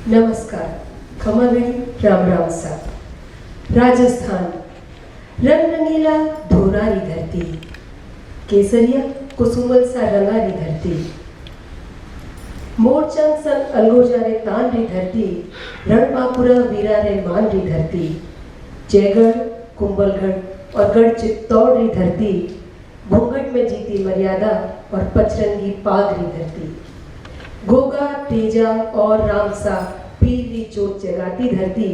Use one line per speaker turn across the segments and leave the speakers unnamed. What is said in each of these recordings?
नमस्कार, खमागणी राम राम सा। राजस्थान रंग रंगीला धोरारी धरती, केसरिया कुसुमल सा रंगारी धरती, मोरचंग संग अलगोजा रे तान री धरती, रणबांकुरा वीरा रे मान री धरती, जयगढ़ कुंभलगढ़ और गढ़ चित्तौड़ री धरती, घूंघट में जीती मर्यादा और पचरंगी पाग री धरती, गोगा तेजा और रामसा पीर री चोट जगाती धरती,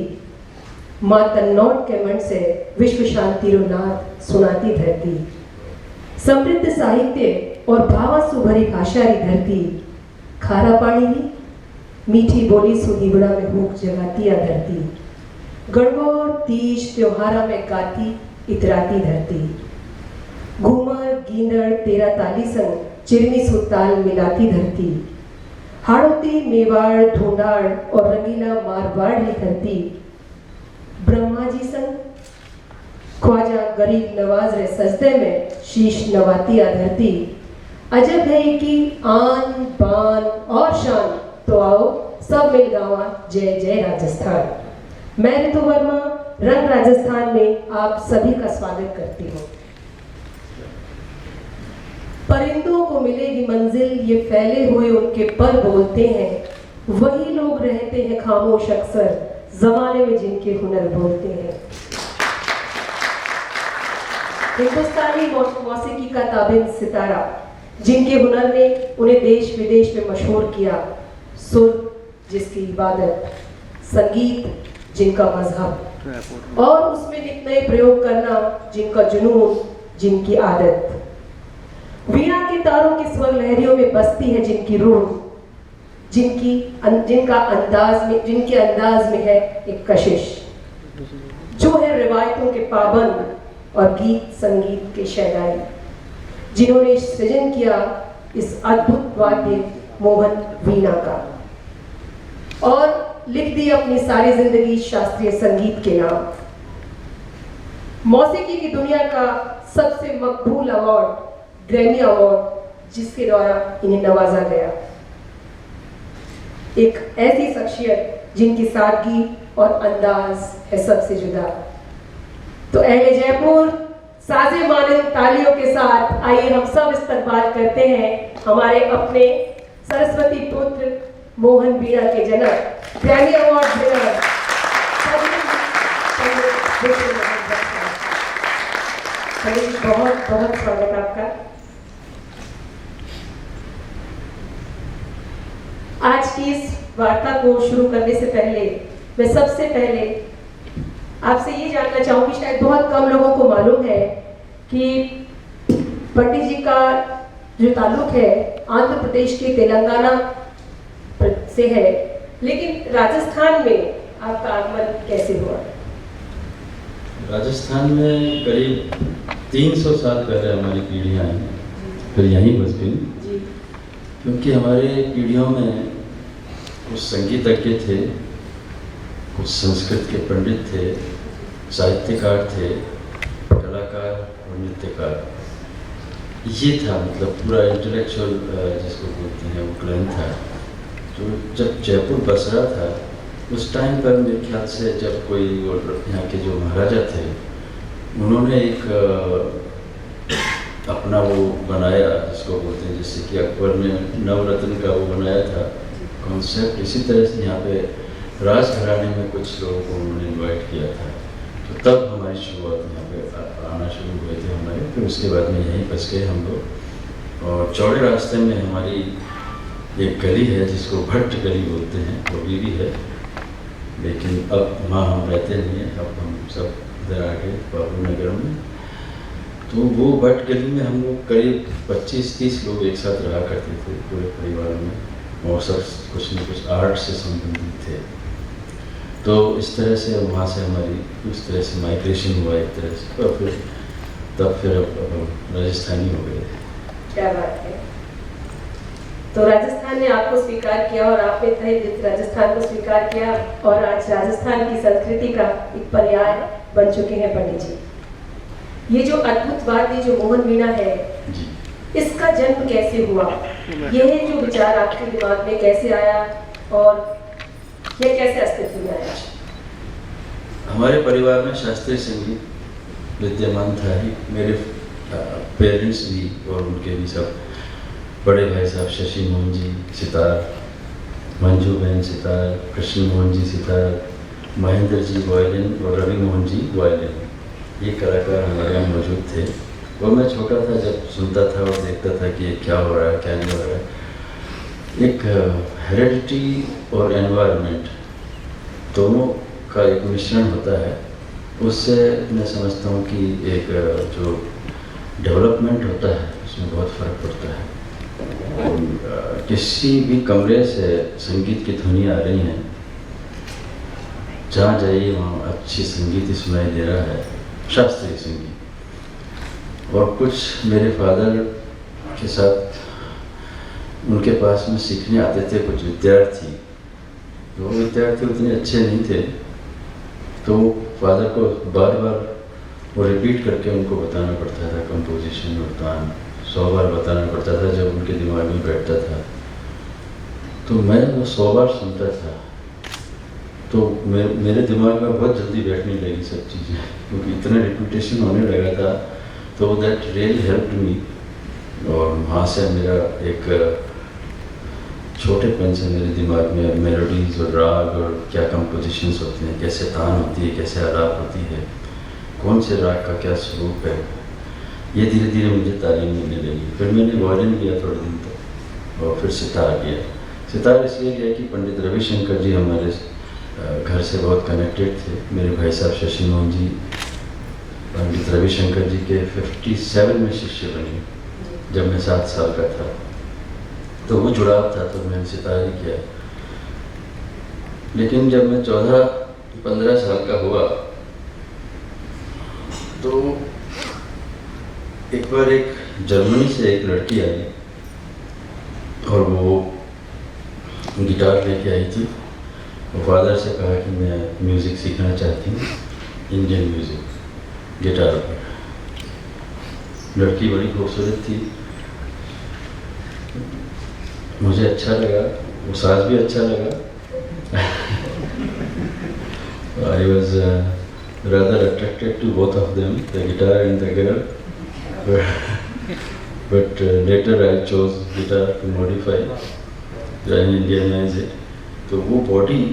माँ तन्नौट के मन से विश्व शांति रो नाद सुनाती धरती, समृद्ध साहित्य और भावासु भरी भाषा री धरती, खारा पानी री मीठी बोली सु हिबड़ा में भूख जगाती आ धरती, गणगौर तीज त्योहारा में गाती इतराती धरती, घूमर गींदड़ तेरा ताली संग चिरमी सु ताल मिलाती धरती, हाड़ोती मेवाड़ ढूंढाड़ और रंगीला मारवाड़ री धरती, ब्रह्मा जी संग ख्वाजा गरीब नवाज रे सजदे में शीश नवाती आ धरती, अजब है कि आन बान और शान, तो आओ सब मिल गावा जय जय राजस्थान। मैं ऋतु वर्मा रंग राजस्थान में आप सभी का स्वागत करती हूँ। परिंदों को मिलेगी मंजिल, ये फैले हुए उनके पर बोलते हैं, वही लोग रहते हैं खामोश अक्सर, जमाने में जिनके हुनर बोलते हैं। हिंदुस्तानी मौसीकी का ताबिंद सितारा, जिनके हुनर ने उन्हें देश विदेश में मशहूर किया, सुर जिसकी इबादत, संगीत जिनका मजहब और उसमें नित नए प्रयोग करना जिनका जुनून, जिनकी आदत, वीणा के तारों की स्वर लहरियों में बसती है जिनकी रूह, जिनके अंदाज में है एक कशिश, जो है रिवायतों के पाबंद और गीत संगीत के शहनाई, जिन्होंने सृजन किया इस अद्भुत वाद्य मोहन वीणा का और लिख दी अपनी सारी जिंदगी शास्त्रीय संगीत के नाम। मौसीकी की दुनिया का सबसे मकबूल अवार्ड ग्रैमी अवार्ड, जिसके द्वारा इन्हें नवाजा गया, एक ऐसी शख्सियत जिनकी सादगी और अंदाज है सबसे जुदा। तो अहले जयपुर साजे माने तालियों के साथ आइए हम सब इस्तकबाल करते हैं हमारे अपने सरस्वती पुत्र मोहन वीणा के जनक, ग्रैमी अवार्ड विनर बहुत बहुत स्वागत आपका। आज की इस वार्ता को शुरू करने से पहले मैं सबसे पहले आपसे ये जानना चाहूंगी, शायद बहुत कम लोगों को मालूम है कि पंडित जी का जो ताल्लुक है आंध्र प्रदेश के तेलंगाना से है, लेकिन राजस्थान में आपका आगमन कैसे हुआ?
राजस्थान में करीब 300 साल पहले हमारी पीढ़ियाँ आई, फिर यहीं बस गई, क्योंकि हमारे पीढ़ियों में कुछ संगीतज्ञ थे, कुछ संस्कृत के पंडित थे, साहित्यकार थे, कलाकार और नृत्यकार। ये था मतलब पूरा इंटेलेक्चुअल जिसको बोलते हैं वो क्लन था। तो जब जयपुर बस रहा था उस टाइम पर मेरे ख्याल से जब कोई यहाँ के जो महाराजा थे उन्होंने एक अपना वो बनाया जिसको बोलते हैं, जैसे कि अकबर ने नवरत्न का वो बनाया था कॉन्सेप्ट, इसी तरह से यहाँ पे राजघराने में कुछ लोगों को उन्होंने इनवाइट किया था। तो तब हमारी शुरुआत यहाँ पे आना शुरू हुए थे हमारे, फिर उसके बाद में यहीं बस गए हम लोग। और चौड़े रास्ते में हमारी एक गली है जिसको भट्ट गली बोलते हैं, वो भी है, लेकिन अब वहाँ हम रहते नहीं हैं, अब हम सब इधर आ गए बाबू नगर में। तो वो भट्ट गली में हम लोग करीब 25-30 लोग एक साथ रहा करते थे पूरे परिवार में, और सब कुछ न कुछ आर्ट से संबंधित थे। तो इस तरह से वहाँ से हमारी उस तरह से माइग्रेशन हुआ एक तरह से, और फिर तब फिर अब राजस्थानी हो गए।
क्या बात है। तो राजस्थान ने आपको स्वीकार किया और आपने राजस्थान को स्वीकार किया, और आज राजस्थान की संस्कृति का एक पर्याय बन चुके हैं पंडित जी। ये जो अद्भुत वाद्य जो मोहन वीणा है, इसका जन्म कैसे हुआ? यह जो विचार आपके दिमाग में कैसे आया और ये कैसे अस्तित्व में आया?
हमारे परिवार में शास्त्रीय संगीत विद्यमान था ही। मेरे पेरेंट्स भी और उनके भी सब बड़े भाई साहब शशि मोहन जी सितार, मंजू बहन सितार, कृष्ण मोहन जी सितार, महेंद्र जी वायलिन और रवि मोहन जी वायलिन, ये कलाकार हमारे यहाँ मौजूद थे। और मैं छोटा था जब सुनता था और देखता था कि ये क्या हो रहा है क्या नहीं हो रहा है। एक हेरिडिटी और एनवायरनमेंट दोनों का एक मिश्रण होता है, उससे मैं समझता हूँ कि एक जो डेवलपमेंट होता है उसमें बहुत फ़र्क पड़ता है। किसी भी कमरे से संगीत की ध्वनि आ रही हैं, जहाँ जाइए वहाँ अच्छी संगीत ही सुनाई दे रहा है, शास्त्रीय संगीत। और कुछ मेरे फादर के साथ उनके पास में सीखने आते थे कुछ विद्यार्थी, वो विद्यार्थी उतने अच्छे नहीं थे, तो फादर को बार बार वो रिपीट करके उनको बताना पड़ता था कंपोजिशन और तान, 100 बार बताना पड़ता था जब उनके दिमाग में बैठता था। तो मैं वो 100 बार सुनता था, तो मेरे दिमाग में बहुत जल्दी बैठने लगी सब चीज़ें, क्योंकि इतना रिपीटेशन होने लगा था। तो दैट रियली हेल्प्ड मी। और वहाँ से मेरा एक छोटेपन से मेरे दिमाग में मेलोडीज और राग और क्या कंपोजिशंस होते हैं, कैसे तान होती है, कैसे आलाप होती है, कौन से राग का क्या स्वरूप है, ये धीरे धीरे मुझे तालीम मिलने लगी। फिर मैंने वायलिन किया थोड़े दिन तक और फिर सितार किया। सितार इसलिए किया कि पंडित रविशंकर जी हमारे घर से बहुत कनेक्टेड थे। मेरे भाई साहब शशि मोहन जी पंडित रविशंकर जी के 57 में शिष्य बने जब मैं 7 साल का था, तो वो जुड़ाव था, तो मैंने सितार ही किया। लेकिन जब मैं 14-15 साल का हुआ तो एक बार एक जर्मनी से एक लड़की आई और वो गिटार लेके आई थी। वो फादर से कहा कि मैं म्यूज़िक सीखना चाहती हूँ, इंडियन म्यूज़िक गिटार पर। लड़की बड़ी खूबसूरत थी, मुझे अच्छा लगा, वो साज भी अच्छा लगा। I was rather attracted to both of them, the guitar and the girl. But later I chose guitar to modify and Indianize it. तो वो बॉडी,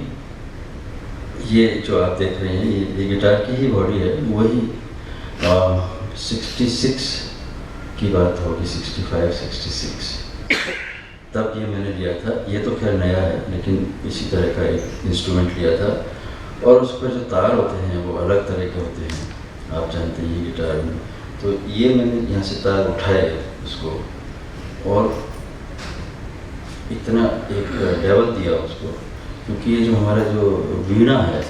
ये जो आप देख रहे हैं, ये गिटार की ही बॉडी है। वही 66 की बात होगी, 65-66 तब ये मैंने लिया था। ये तो खैर नया है, लेकिन इसी तरह का एक इंस्ट्रूमेंट लिया था। और उस पर जो तार होते हैं वो अलग तरह के होते हैं, आप जानते हैं गिटार में। तो ये मैंने यहाँ से तार उठाए उसको और इतना एक लेवल दिया उसको, क्योंकि ये जो हमारा जो वीणा है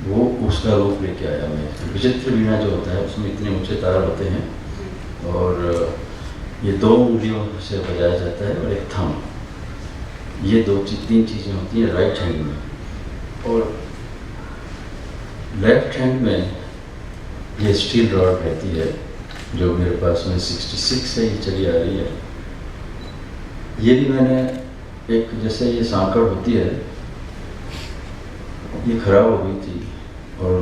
वो उसका रूप लेके आया मैं। विचित्र वीणा जो होता है उसमें इतने ऊंचे तार होते हैं और ये 2 उंगलियों से बजाया जाता है और एक थंब, ये 2-3 चीज़ें होती हैं राइट हैंड में। और लेफ्ट हैंड में ये स्टील रॉड रहती है जो मेरे पास में 66 से ही चली आ रही है। ये भी मैंने एक, जैसे ये सांकड़ होती है, ये खराब हो गई थी और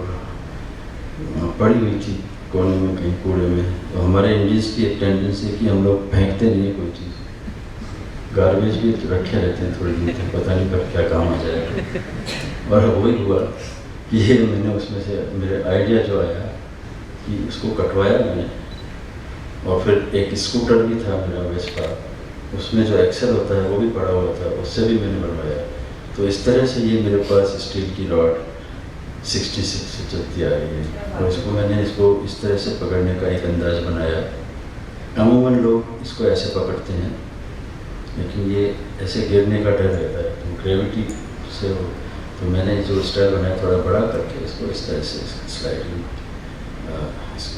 पड़ी हुई थी कोने में कहीं कूड़े में। तो हमारे इंडियंस की एक टेंडेंसी है कि हम लोग फेंकते नहीं है कोई चीज़, गार्बेज भी रखे रहते हैं थोड़ी दिन तक, पता नहीं कब क्या काम आ जाएगा। और वही हुआ कि ये मैंने उसमें से मेरे आइडिया जो आया कि उसको कटवाया मैंने। और फिर एक स्कूटर भी था मेरा वेस्पा, उसमें जो एक्सेल होता है वो भी पड़ा हुआ था, उससे भी मैंने बनवाया। तो इस तरह से ये मेरे पास स्टील की रॉड 66 से चलती आ रही है। और इसको मैंने इस तरह से पकड़ने का एक अंदाज बनाया। अमूमन लोग इसको ऐसे पकड़ते हैं, लेकिन ये ऐसे गिरने का डर रहता है, तो ग्रेविटी से हो। तो मैंने जो स्टाइल बनाया थोड़ा बड़ा करके इसको इस तरह से स्लाइडिंग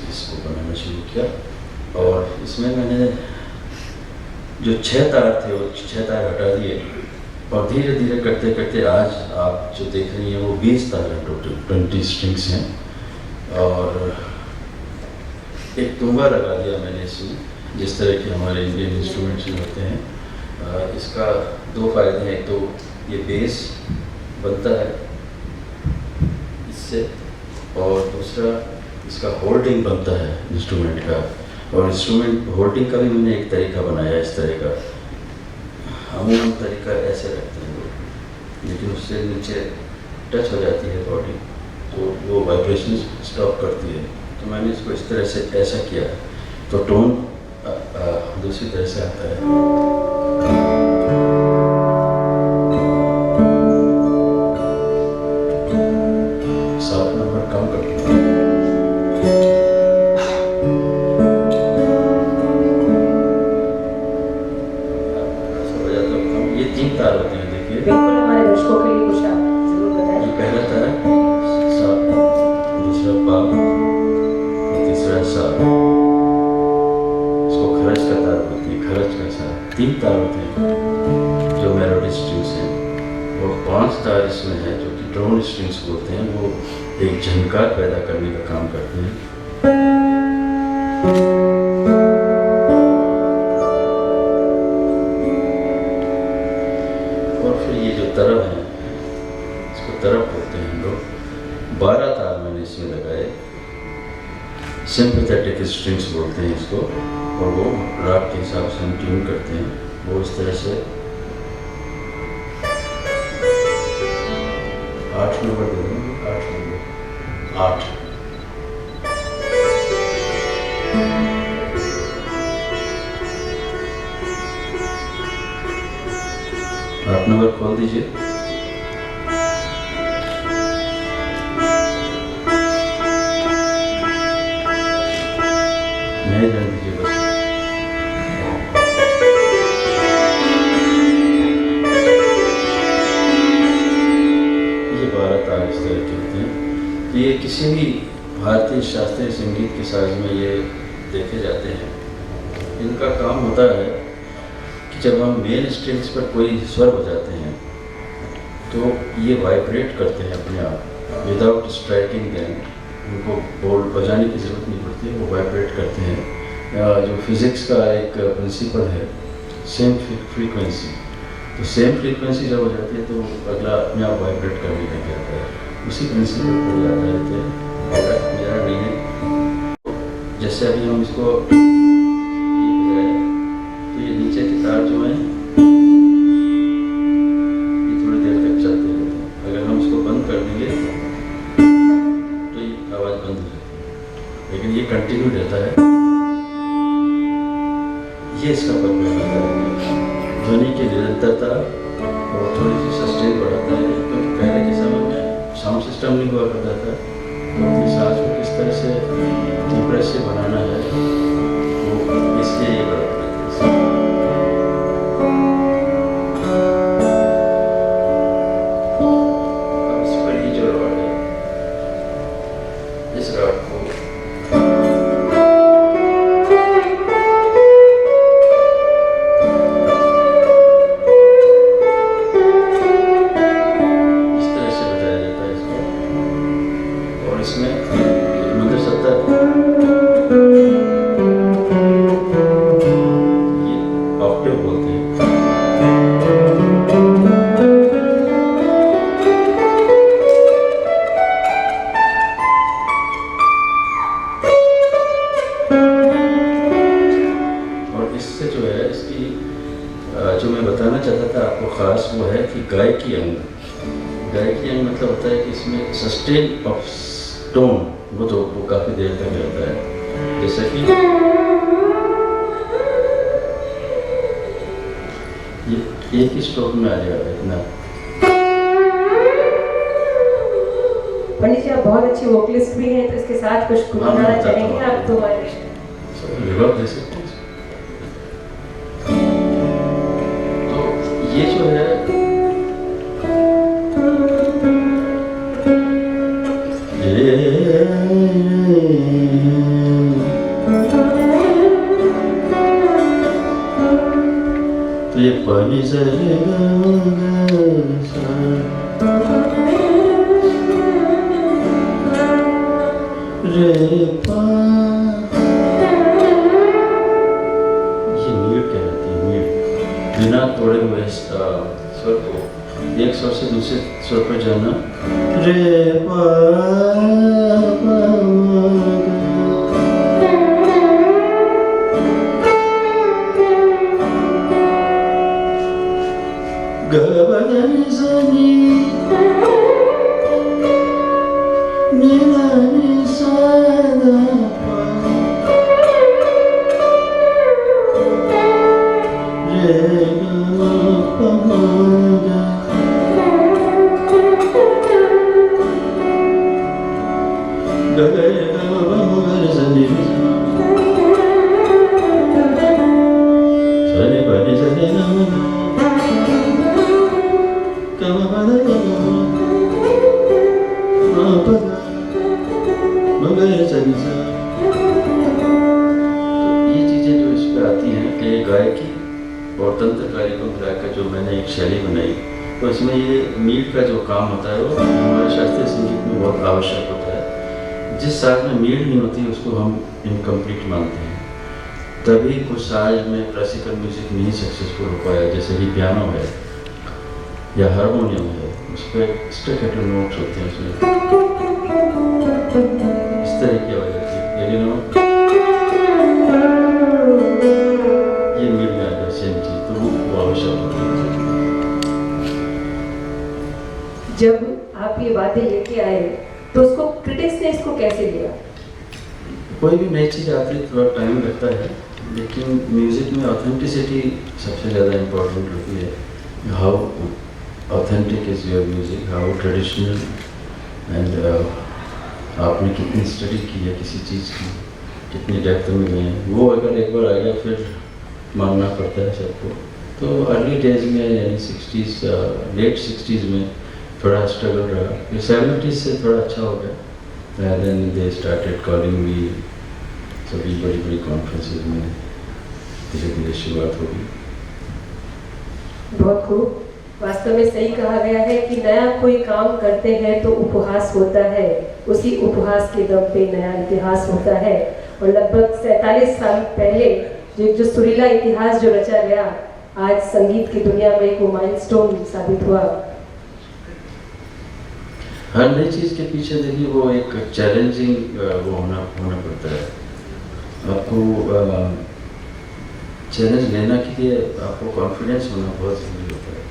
इसको बनाना शुरू किया। और इसमें मैंने जो 6 तार थे वो 6 तार हटा दिए और धीरे धीरे करते करते आज आप जो देख रही हैं वो 20 तार हैं, टोटल 20 स्ट्रिंग्स हैं। और एक तुम्बा लगा दिया मैंने इसमें, जिस तरह के हमारे इंडियन इंस्ट्रूमेंट्स में होते हैं। इसका 2 फायदे हैं। एक तो ये बेस बनता है इससे, और दूसरा इसका होल्डिंग बनता है इंस्ट्रूमेंट का, और इंस्ट्रूमेंट होल्डिंग का भी मैंने एक तरीका बनाया इस तरह का। अमूमन तरीका ऐसे रखते हैं लोग, लेकिन उससे नीचे टच हो जाती है बॉडी तो वो वाइब्रेशन स्टॉप करती है। तो मैंने इसको इस तरह से ऐसा किया तो टोन दूसरी तरह से आता है। सात नंबर कम करते हैं। ये 3 तार होते हैं, देखिए।
बिल्कुल, हमारे दर्शकों के लिए कुछ आप जरूर बताएं।
ये पहला तार सा, दूसरा पा, और तीसरा सा। इसको खरज का तार बोलते हैं, खरज का सा। 3 तार होते हैं जो मेलोडी स्ट्रिंग्स हैं, और 5 तार इसमें है जो कि ड्रोन स्ट्रिंग्स बोलते हैं। वो एक झनकार पैदा करने का काम करते हैं। और फिर ये जो तरब है, इसको तरब बोलते हैं हम लोग। 12 तार मैंने इसमें लगाए, सिंपैथेटिक स्ट्रिंग्स बोलते हैं इसको, और वो राग के हिसाब से हम ट्यून करते हैं। वो इस तरह से 8 नंबर दे देंगे, 8 नंबर, 8। आठ नंबर खोल दीजिए। नहीं जान दीजिए बस। ये 12 तार इस तरह के होते हैं। तो ये किसी भी भारतीय शास्त्रीय संगीत के साज में ये देखे जाते हैं। इनका काम होता है कि जब हम मेन स्ट्रिंग्स पर कोई स्वर बजाते हैं तो ये वाइब्रेट करते हैं अपने आप, विदाउट स्ट्राइकिंग देम। उनको बोल बजाने की ज़रूरत नहीं पड़ती है, वो वाइब्रेट करते हैं। जो फिज़िक्स का एक प्रिंसिपल है, सेम फ्रीक्वेंसी, तो सेम फ्रीक्वेंसी जब हो जाती है तो अगला अपने आप वाइब्रेट करने लग जाता है। उसी प्रिंसिपल पर याद रहते हैं, मेरा नहीं है। जैसे अभी हम इसको तो ये नीचे के तार जो हैं ये थोड़ी देर तक चलते रहते हैं। अगर हम इसको बंद कर देंगे तो ये आवाज़ बंद हो जाती है, लेकिन ये कंटिन्यू रहता है। ये इसका पर्पस होता है, ध्वनि की निरंतरता, और थोड़ी सी सस्टेन बढ़ाता है। क्योंकि पहले के समय में साउंड सिस्टम नहीं हुआ करता था, तो अपनी सांस को किस तरह से इम्प्रेसिव बनाना है वो इसलिए ये बढ़ाते हैं। अब इस पर ही जो रॉड है, इस रॉड को इस तरह से बजाया जाता है इसको, और इसमें मंत्र सत्ता ये ऑक्टेव बोलते हैं। और इससे जो है इसकी जो मैं बताना चाहता था आपको ख़ास, वो है कि गायकी अंग। गायकी अंग मतलब होता है कि इसमें सस्टेन ऑफ टोन वो काफ़ी देर तक रहता है। जैसे कि ये एक ही स्ट्रोक में आ जाएगा इतना।
पंडित जी, आप बहुत अच्छे वोकलिस्ट भी हैं, तो इसके साथ कुछ गुनगुनाना चाहेंगे आप तो हमारे?
रिवर्ब जैसे। तो ये जो है तो ये पानी से रे पा, ये मीट कहलाती है। मीट बिना तोड़े हुए स्वर को एक स्वर से दूसरे स्वर पर जाना रे पा पा ग ग ग सा नी नी ला नी सा दा पा रे ग पा गा गायकी और तंत्रकारी को मिलाकर जो मैंने एक शैली बनाई, तो इसमें ये मीट का जो काम होता है वो हमारे शास्त्रीय संगीत में बहुत आवश्यक होता है। जिस साज में मीट नहीं होती उसको हम इनकम्प्लीट मानते हैं। तभी कुछ साज में क्लासिकल म्यूजिक नहीं सक्सेसफुल हो पाया, जैसे कि पियानो है या हारमोनियम है, उस पर स्टैकेटो नोट्स होते हैं, उसमें इस तरह की आवाज आती है, लेकिन ये मिल गया सेम चीज, तो वो आवश्यक होती है।
जब आप ये बातें लेके आए तो उसको क्रिटिक्स ने इसको कैसे लिया?
कोई भी नई चीज़ आती है थोड़ा टाइम लगता है, लेकिन म्यूज़िक में ऑथेंटिसिटी सबसे ज़्यादा इम्पोर्टेंट होती है। How authentic is your music, how traditional, and आपने कितनी स्टडी की है किसी चीज़ की, कितनी डेप्थ में गए हैं, वो अगर एक बार आ गया फिर मानना पड़ता है सबको। तो अर्ली डेज में यानी 60s, लेट 60s में थोड़ा स्ट्रगल रहा, फिर 70s से थोड़ा अच्छा हो गया। Then they started calling me, सभी बड़ी बड़ी कॉन्फ्रेंसेज में धीरे धीरे शुरुआत होगी।
बहुत खूब। वास्तव में सही कहा गया है कि नया कोई काम करते हैं तो उपहास होता है, उसी उपहास के दम पे नया इतिहास होता है। और लगभग 47 साल पहले जो सुरीला इतिहास जो रचा गया, आज संगीत की दुनिया में एक माइलस्टोन साबित हुआ।
हर नई चीज़ के पीछे देखिए वो एक चैलेंजिंग वो होना पड़ता है। आपको चैलेंज लेना के लिए आपको कॉन्फिडेंस होना बहुत ज़रूरी होता है।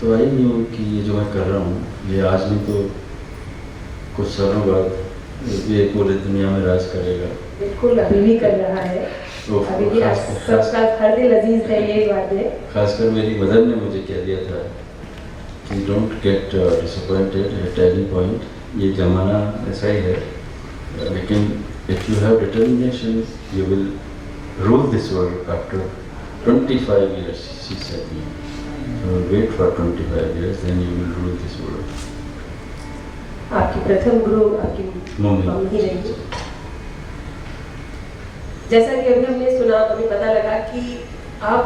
तो आई न्यू कि ये जो मैं कर रहा हूँ, ये आज नहीं तो कुछ सालों बाद ये पूरी दुनिया में राज करेगा।
बिल्कुल, अभी भी कर रहा है, अभी भी सबका हर दिल अजीज है, ये बात है।
खासकर मेरी मदर ने मुझे कह दिया था कि don't get disappointed at any point, ये ज़माना ऐसा ही है, लेकिन if you have determination you will rule this world after 25 years, she said me. So wait for 25 years, then you will rule this world.
आपकी प्रथम गुरु आपकी मम्मी रही। जैसा कि अभी हमने सुना, हमें पता लगा कि आप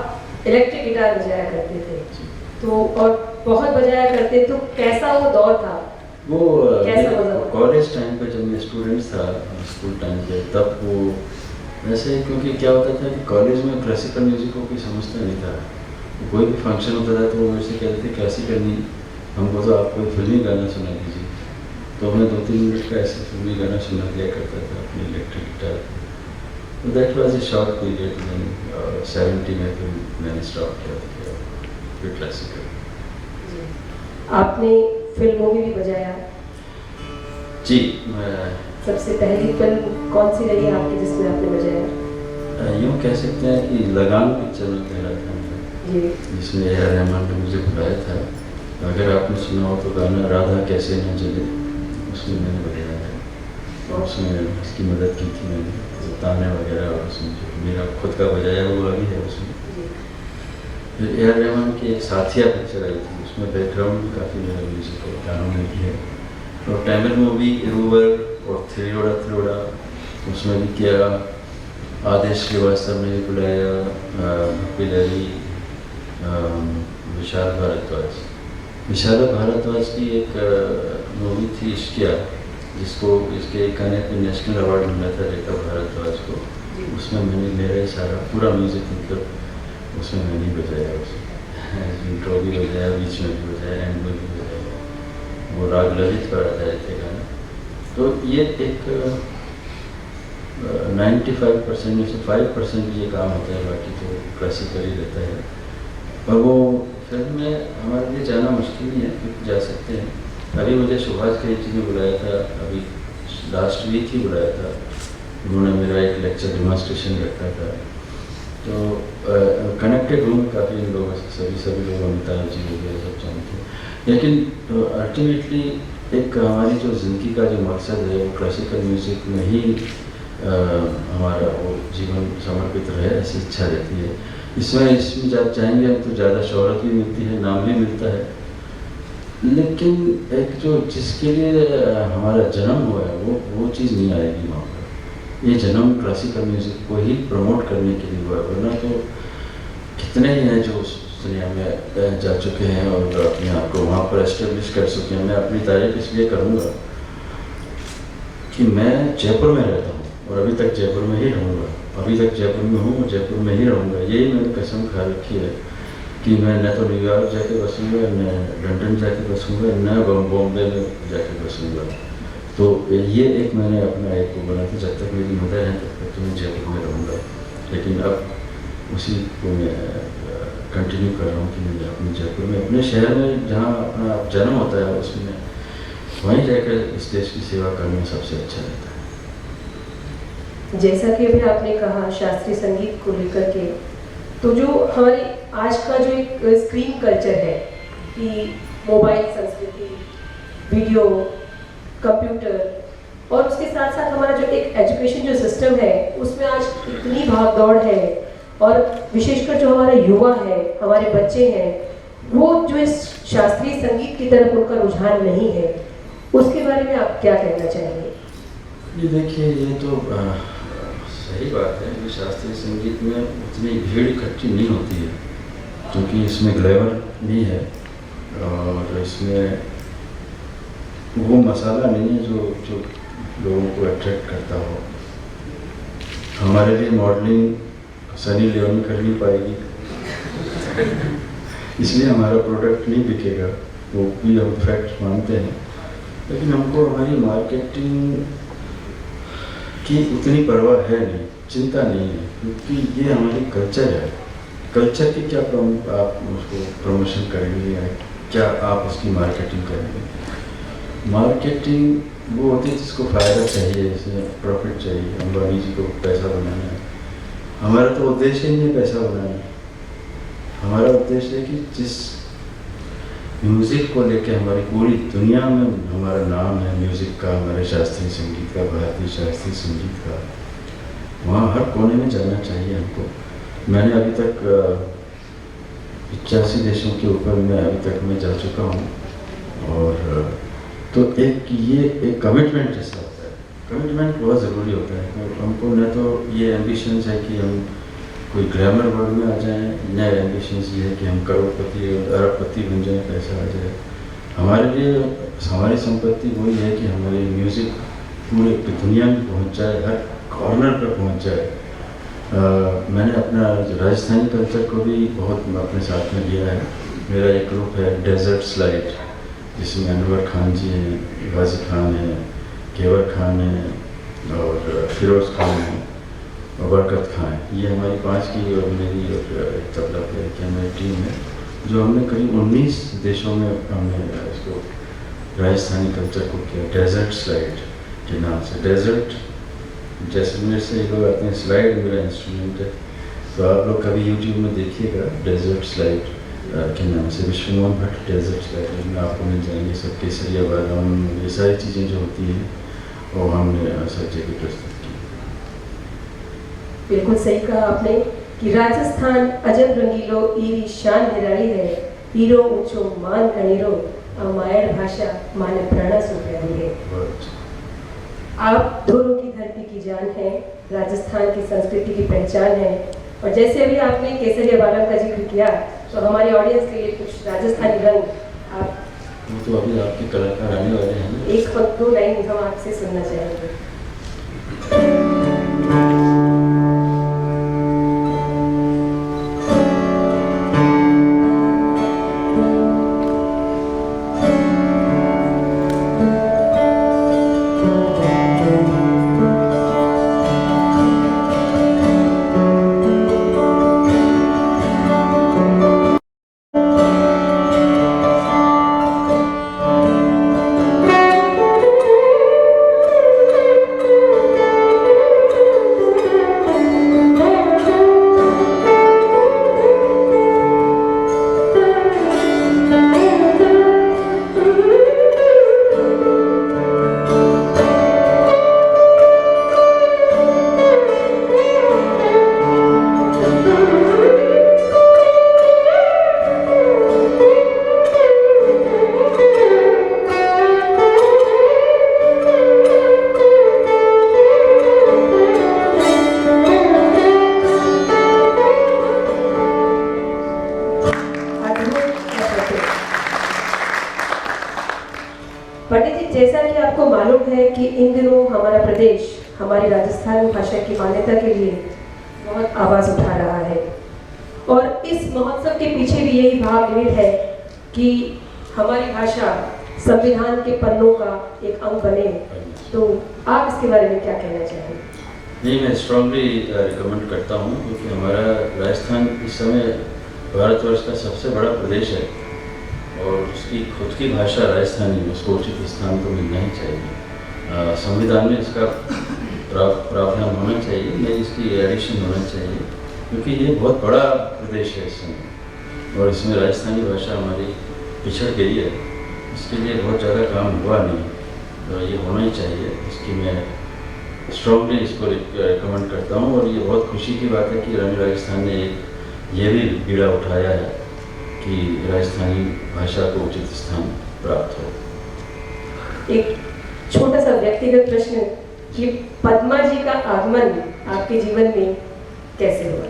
इलेक्ट्रिक गिटार बजाया करते थे, तो और बहुत बजाया करते, तो कैसा वो दौर था?
वो कॉलेज टाइम पे जब मैं स्टूडेंट था, स्कूल टाइम पे, तब वो वैसे, क्योंकि क्या होता था कि कॉलेज में क्लासिकल म्यूजिक को कोई समझता नहीं था। कोई भी फंक्शन होता था तो वो मुझसे कहते थे क्लासिकल नहीं, हमको तो आप कोई फिल्मी गाना सुना दीजिए। तो मैं 2-3 मिनट का ऐसे फिल्मी गाना सुना दिया करता था अपनी इलेक्ट्रिक गिटार। तो that was a short period, मैंने 70 में फिर मैंने स्टॉप किया था फिर क्लासिकल।
आपने फिल्मों में भी बजाया?
जी, मैं
सबसे पहली फिल्म कौन सी रही आपकी जिसमें आपने बजाया?
यूँ कह सकते हैं कि लगान पिक्चर में पहला था जिसमें ए आर रहमान ने मुझे बुलाया था। अगर आपने सुना हो तो गाना राधा कैसे न जले, उसमें मैंने बजाया है, और उसमें उसकी मदद की थी मैंने, ताने वगैरह, और उसमें जो मेरा खुद का बजाया हुआ भी है उसमें। फिर ए आर रहमान की एक साथिया पिक्चर आई थी, उसमें बैकग्राउंड भी काफ़ी मेरा म्यूजिक और गानों में भी है। और तमिल मूवी रूबर और थ्रियोड़ा उसमें भी किया। आदेश श्रीवास्तव ने भी बुलाया, पिलरी, विशाल भारद्वाज की एक मूवी थी इश्किया, जिसको इसके एक गाने पे नेशनल अवार्ड मिला था रेखा भारद्वाज को। उसमें मैंने मेरा सारा पूरा म्यूज़िक मतलब उसमें मैंने बजाया, उसमें इंट्रो भी बजाया, बीच में भी बजाया, एंड में भी बजाया। वो राग ललित पर आधारित है गाना। तो ये एक 95% में से 5% ये काम होता है, बाकी तो क्लासिकल ही रहता है। और वो फिल्म में हमारे लिए जाना मुश्किल ही है, क्योंकि जा सकते हैं। अभी मुझे सुभाष कई जी ने बुलाया था, अभी लास्ट वीक ही बुलाया था। उन्होंने मेरा एक लेक्चर डेमोन्स्ट्रेशन रखा था, तो कनेक्टेड हूँ काफ़ी इन लोगों से, सभी लोग अमिताभ जी हो गए, सब जानते हैं। लेकिन अल्टीमेटली एक हमारी जो ज़िंदगी का जो मकसद है वो क्लासिकल म्यूज़िक में ही हमारा वो जीवन समर्पित रहे, ऐसी इच्छा रहती है। इसमें जब चाहेंगे हम तो ज़्यादा शोहरत भी मिलती है, नाम भी मिलता है, लेकिन एक जो जिसके लिए हमारा जन्म हुआ है वो चीज़ नहीं आएगी वहाँ पर। ये जन्म क्लासिकल म्यूज़िक को ही प्रमोट करने के लिए हुआ है, वरना तो कितने ही हैं जो उस दुनिया में जा चुके हैं और अपने आप को वहाँ पर एस्टेब्लिश कर चुके हैं। मैं अपनी तारीफ इसलिए करूँगा कि मैं जयपुर में रहता हूँ और अभी तक जयपुर में ही रहूँगा, अभी तक जयपुर में हूँ, जयपुर में ही रहूँगा। यही मैंने कसम खा रखी है कि मैं न तो न्यूयॉर्क जाके बसूँगा, न लंदन जाके बसूँगा, न बॉम्बे में जाके बसूँगा। तो ये एक मैंने अपना एक वो बना था, जब तक मेरी मदर है तब तक तो मैं जयपुर में रहूँगा। लेकिन अब उसी को मैं कंटिन्यू कर रहा हूँ कि मैं अपने जयपुर में, अपने शहर में जहाँ अपना जन्म होता है, उसमें वहीं रहकर इस देश की सेवा करना सबसे अच्छा रहता है।
जैसा कि अभी आपने कहा शास्त्रीय संगीत को लेकर के, तो जो हमारी आज का जो एक स्क्रीन कल्चर है कि मोबाइल संस्कृति, वीडियो, कंप्यूटर, और उसके साथ साथ हमारा जो एक एजुकेशन जो सिस्टम है उसमें आज इतनी भाग दौड़ है, और विशेषकर जो हमारा युवा है, हमारे बच्चे हैं, वो जो इस शास्त्रीय संगीत की तरफ उनका रुझान नहीं है, उसके बारे में आप क्या कहना चाहेंगे?
ये देखिए, ये तो सही बात है कि शास्त्रीय संगीत में उतनी भीड़ इकट्ठी नहीं होती है, क्योंकि इसमें ग्लैमर नहीं है और इसमें वो मसाला नहीं है जो लोगों को अट्रैक्ट करता हो। हमारे लिए मॉडलिंग सनी लियोनी कर नहीं पाएगी, इसलिए हमारा प्रोडक्ट नहीं बिकेगा, वो भी हम फैक्ट मानते हैं। लेकिन हमको हमारी मार्केटिंग की उतनी परवाह है नहीं, चिंता नहीं है, क्योंकि ये हमारी कल्चर है। कल्चर की क्या आप उसको प्रमोशन करेंगे या क्या आप उसकी मार्केटिंग करेंगे? मार्केटिंग वो होती है जिसको फ़ायदा चाहिए, जिसमें प्रॉफिट चाहिए। अंबानी जी को पैसा बनाना है, हमारा तो उद्देश्य ही नहीं पैसा बनाना। हमारा उद्देश्य है कि जिस म्यूज़िक को लेके हमारी पूरी दुनिया में हमारा नाम है, म्यूज़िक का, हमारे शास्त्रीय संगीत का, भारतीय शास्त्रीय संगीत का, वहाँ हर कोने में जाना चाहिए हमको। मैंने अभी तक 85 देशों के ऊपर मैं अभी तक मैं जा चुका हूँ। और तो ये एक कमिटमेंट जैसा होता है, कमिटमेंट बहुत ज़रूरी होता है। तो हमको न तो ये एम्बिशंस है कि हम कोई ग्लैमर वर्ल्ड में आ जाएं, न एम्बिशंस ये है कि हम करोड़पति और अरबपति बन जाएं, पैसा आ जाए। हमारे लिए हमारी संपत्ति वही है कि हमारी म्यूज़िक पूरे दुनिया में पहुँच जाए, हर कॉर्नर पर पहुँच जाए। मैंने अपना राजस्थानी कल्चर को भी बहुत अपने साथ में लिया है। मेरा एक ग्रुप है डेजर्ट स्लाइड, जिसमें अनवर खान जी हैं, गाजी खान हैं, केवर खान हैं और फिरोज़ खान हैं और बरकत खान है। ये हमारी 5 की और मेरी एक तबला प्लेयर की हमारी टीम है, जो हमने करीब 19 देशों में हमने इसको राजस्थानी कल्चर को किया, डेजर्ट स्लाइड के नाम से। डेजर्ट जैसलमेर से ये लोग आते हैं, स्लाइड मेरा इंस्ट्रूमेंट है। तो आप लोग कभी यूट्यूब में देखिएगा डेजर्ट स्लाइड के नाम से, विश्वमोहन भट्ट डेजर्ट स्लाइड में आपको मिल जाएंगे सब, केसरिया बादाम, ये सारी चीज़ें जो होती हैं वो हमने सब जगह प्रस्तुत की।
बिल्कुल सही कहा आपने कि राजस्थान अजब रंगीलो ईरी शान निराली है, हीरो ऊंचो मान गणीरो, मायर भाषा माने प्राणा सो प्यारी है। आप दोनों की धरती की जान है, राजस्थान की संस्कृति की पहचान है। और जैसे अभी आपने केसरिया बादाम का जिक्र किया, तो हमारे ऑडियंस के लिए कुछ राजस्थानी रंग आप,
वो तो अभी आपके कलाकार आने वाले हैं ना,
एक पद 2 लाइन हम आपसे सुनना चाहेंगे। पंडित जी, जैसा कि आपको मालूम है कि इन दिनों हमारा प्रदेश हमारी राजस्थानी भाषा की मान्यता के लिए बहुत आवाज़ उठा रहा है, और इस महोत्सव के पीछे भी यही भाव निहित है कि हमारी भाषा संविधान के पन्नों का एक अंग बने। तो आप इसके बारे में क्या कहना चाहेंगे?
नहीं, मैं स्ट्रांगली रिकमेंड करता हूँ, क्योंकि हमारा राजस्थान इस समय भारतवर्ष का सबसे बड़ा प्रदेश है और उसकी खुद की भाषा राजस्थानी, उसको उचित स्थान तो मिलना ही चाहिए। संविधान में इसका प्रावधान होना चाहिए, नहीं इसकी एडिशन होना चाहिए, क्योंकि ये बहुत बड़ा प्रदेश है इस समय और इसमें राजस्थानी भाषा हमारी पिछड़ गई है। इसके लिए बहुत ज़्यादा काम हुआ नहीं, तो ये होना ही चाहिए। इसकी मैं स्ट्रांगली इसको रिकमेंड करता हूँ और ये बहुत खुशी की बात है कि रंग राजस्थान ने ये भी बीड़ा उठाया है कि राजस्थानी भाषा को उचित स्थान प्राप्त हो।
एक छोटा सा व्यक्तिगत प्रश्न कि पद्मा जी का आगमन आपके जीवन में कैसे हुआ?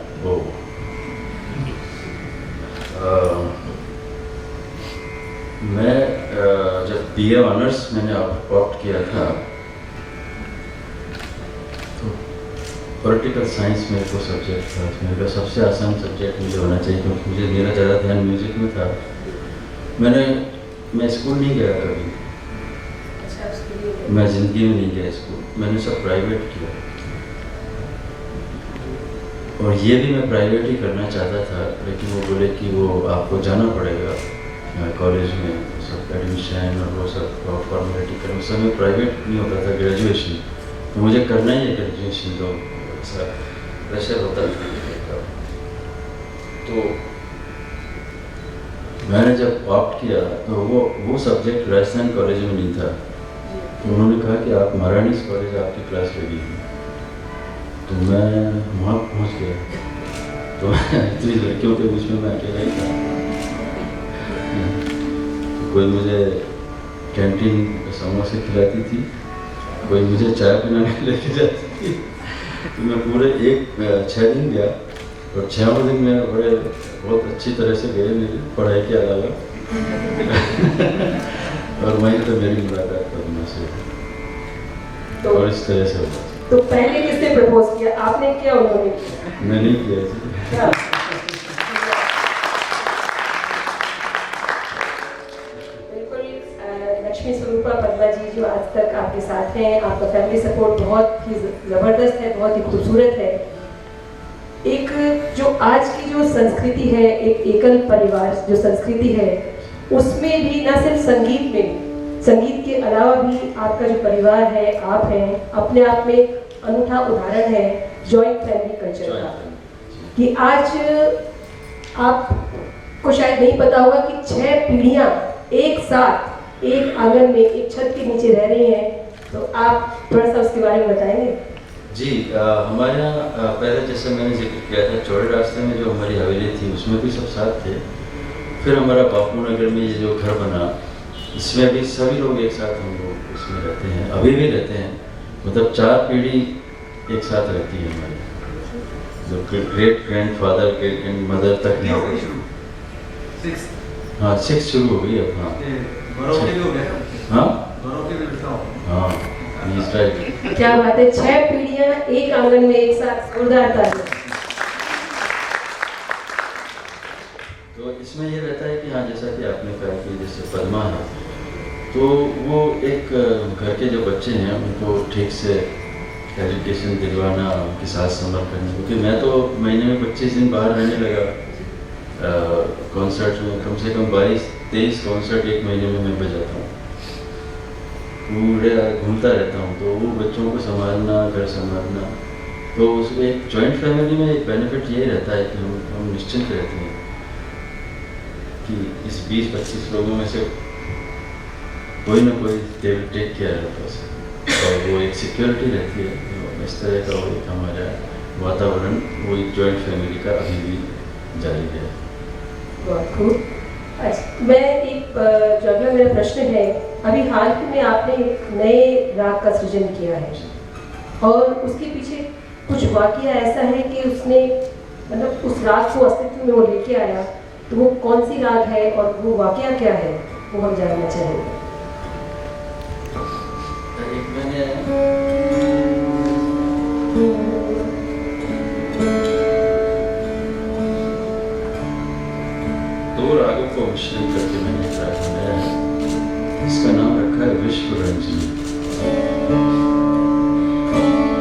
मैं जब BA ऑनर्स मैंने ऑप्ट किया था तो पॉलिटिकल साइंस मेरे को सब्जेक्ट था, मेरे का सबसे आसान सब्जेक्ट मुझे होना चाहिए, क्योंकि मुझे मेरा ज़्यादा ध्यान म्यूज़िक में था। मैं स्कूल नहीं गया कभी। मैं ज़िंदगी में नहीं गया स्कूल, मैंने सब प्राइवेट किया और ये भी मैं प्राइवेट ही करना चाहता था, लेकिन वो बोले कि वो आपको जाना पड़ेगा कॉलेज में, सब एडमिशन और वो सब फॉर्मेलिटी करना। उस समय प्राइवेट नहीं होता था, ग्रेजुएशन, तो मुझे करना ही है ग्रेजुएशन, तो ऐसा प्रेशर होता था। तो मैंने जब ऑप्ट किया तो वो सब्जेक्ट राजस्थान कॉलेज में नहीं था, तो उन्होंने कहा कि आप महारानीस कॉलेज आपकी क्लास लगी है। तो मैं वहाँ पहुँच गया, तो इतनी लड़कियों के बीच में मैं अकेला ही था। कोई मुझे कैंटीन समोसे खिलाती थी, कोई मुझे चाय पिलाने लेके जाती थी। तो मैं पूरे 6 दिन गया और 6वें दिन में बहुत अच्छी तरह से गए मेरी पढ़ाई के अलावा और वहीं तो मेरी मुलाकात पद्मा से
तो,
और इस तरह से हुआ।
तो पहले किसने प्रपोज किया, आपने किया उन्होंने किया?
मैंने किया।
लक्ष्मी स्वरूपा पद्मा जी जो आज तक आपके साथ हैं, आपका फैमिली सपोर्ट बहुत ही ज़बरदस्त है, बहुत ही खूबसूरत है। एक जो आज की जो संस्कृति है, एक एकल परिवार जो संस्कृति है, उसमें भी न सिर्फ संगीत में, संगीत के अलावा भी आपका जो परिवार है, आप हैं, अपने आप में अनूठा उदाहरण है जॉइंट फैमिली कल्चर का। कि आज आपको शायद नहीं पता होगा कि 6 पीढ़ियां एक साथ एक आंगन में एक छत के नीचे रह रही हैं, तो आप थोड़ा सा उसके बारे में बताएंगे?
जी, हमारे यहाँ पहले जैसे मैंने जिक्र किया था, चौड़े रास्ते में जो हमारी हवेली थी उसमें भी सब साथ थे। फिर हमारा बापू नगर में ये जो घर बना, इसमें भी सभी लोग एक साथ हम लोग उसमें रहते हैं, अभी भी रहते हैं। मतलब 4 पीढ़ी एक साथ रहती है हमारी, जो ग्रेट ग्रैंडफादर ग्रेट मदर तक यहाँ पर। हाँ, 6 शुरू हो गई अब। हाँ हाँ,
क्या बात है, 6 पीढ़ियां एक आंगन में एक साथ, जोरदार तालियां।
तो इसमें ये रहता है कि हाँ, जैसा कि आपने कहा कि जैसे पद्मा है, तो वो एक घर के जो बच्चे हैं उनको ठीक से एजुकेशन दिलवाना, उनकी साथ संभाल करना। क्योंकि मैं तो महीने में 25 दिन बाहर रहने लगा कॉन्सर्ट में, कम से कम 22-23 कॉन्सर्ट एक महीने में मैं बजाता हूँ, पूरे घूमता रहता हूँ। तो वो बच्चों को संभालना, घर संभालना, तो उसमें एक जॉइंट फैमिली में एक बेनिफिट यही रहता है कि हम निश्चिंत रहते हैं कि इस 20-25 लोगों में से कोई ना कोई they will take care of us, और वो एक सिक्योरिटी रहती है। तो इस तरह का वो एक हमारा वातावरण वो एक जॉइंट फैमिली का अभी भी जारी है।
बहुत खूब। अच्छा, मैं एक जो अगला मेरा प्रश्न है, अभी हाल ही में आपने एक नए राग का सृजन किया है और उसके पीछे कुछ वाकया ऐसा है कि उसने मतलब उस राग को अस्तित्व में वो लेके आया, तो वो कौन सी राग है और वो वाकया क्या है, वो हम जानना चाहेंगे।
मैंने दो रागों को मिश्रण करके मैंने एक राग बनाया है। इसका नाम रखा है विश्व रंजनी।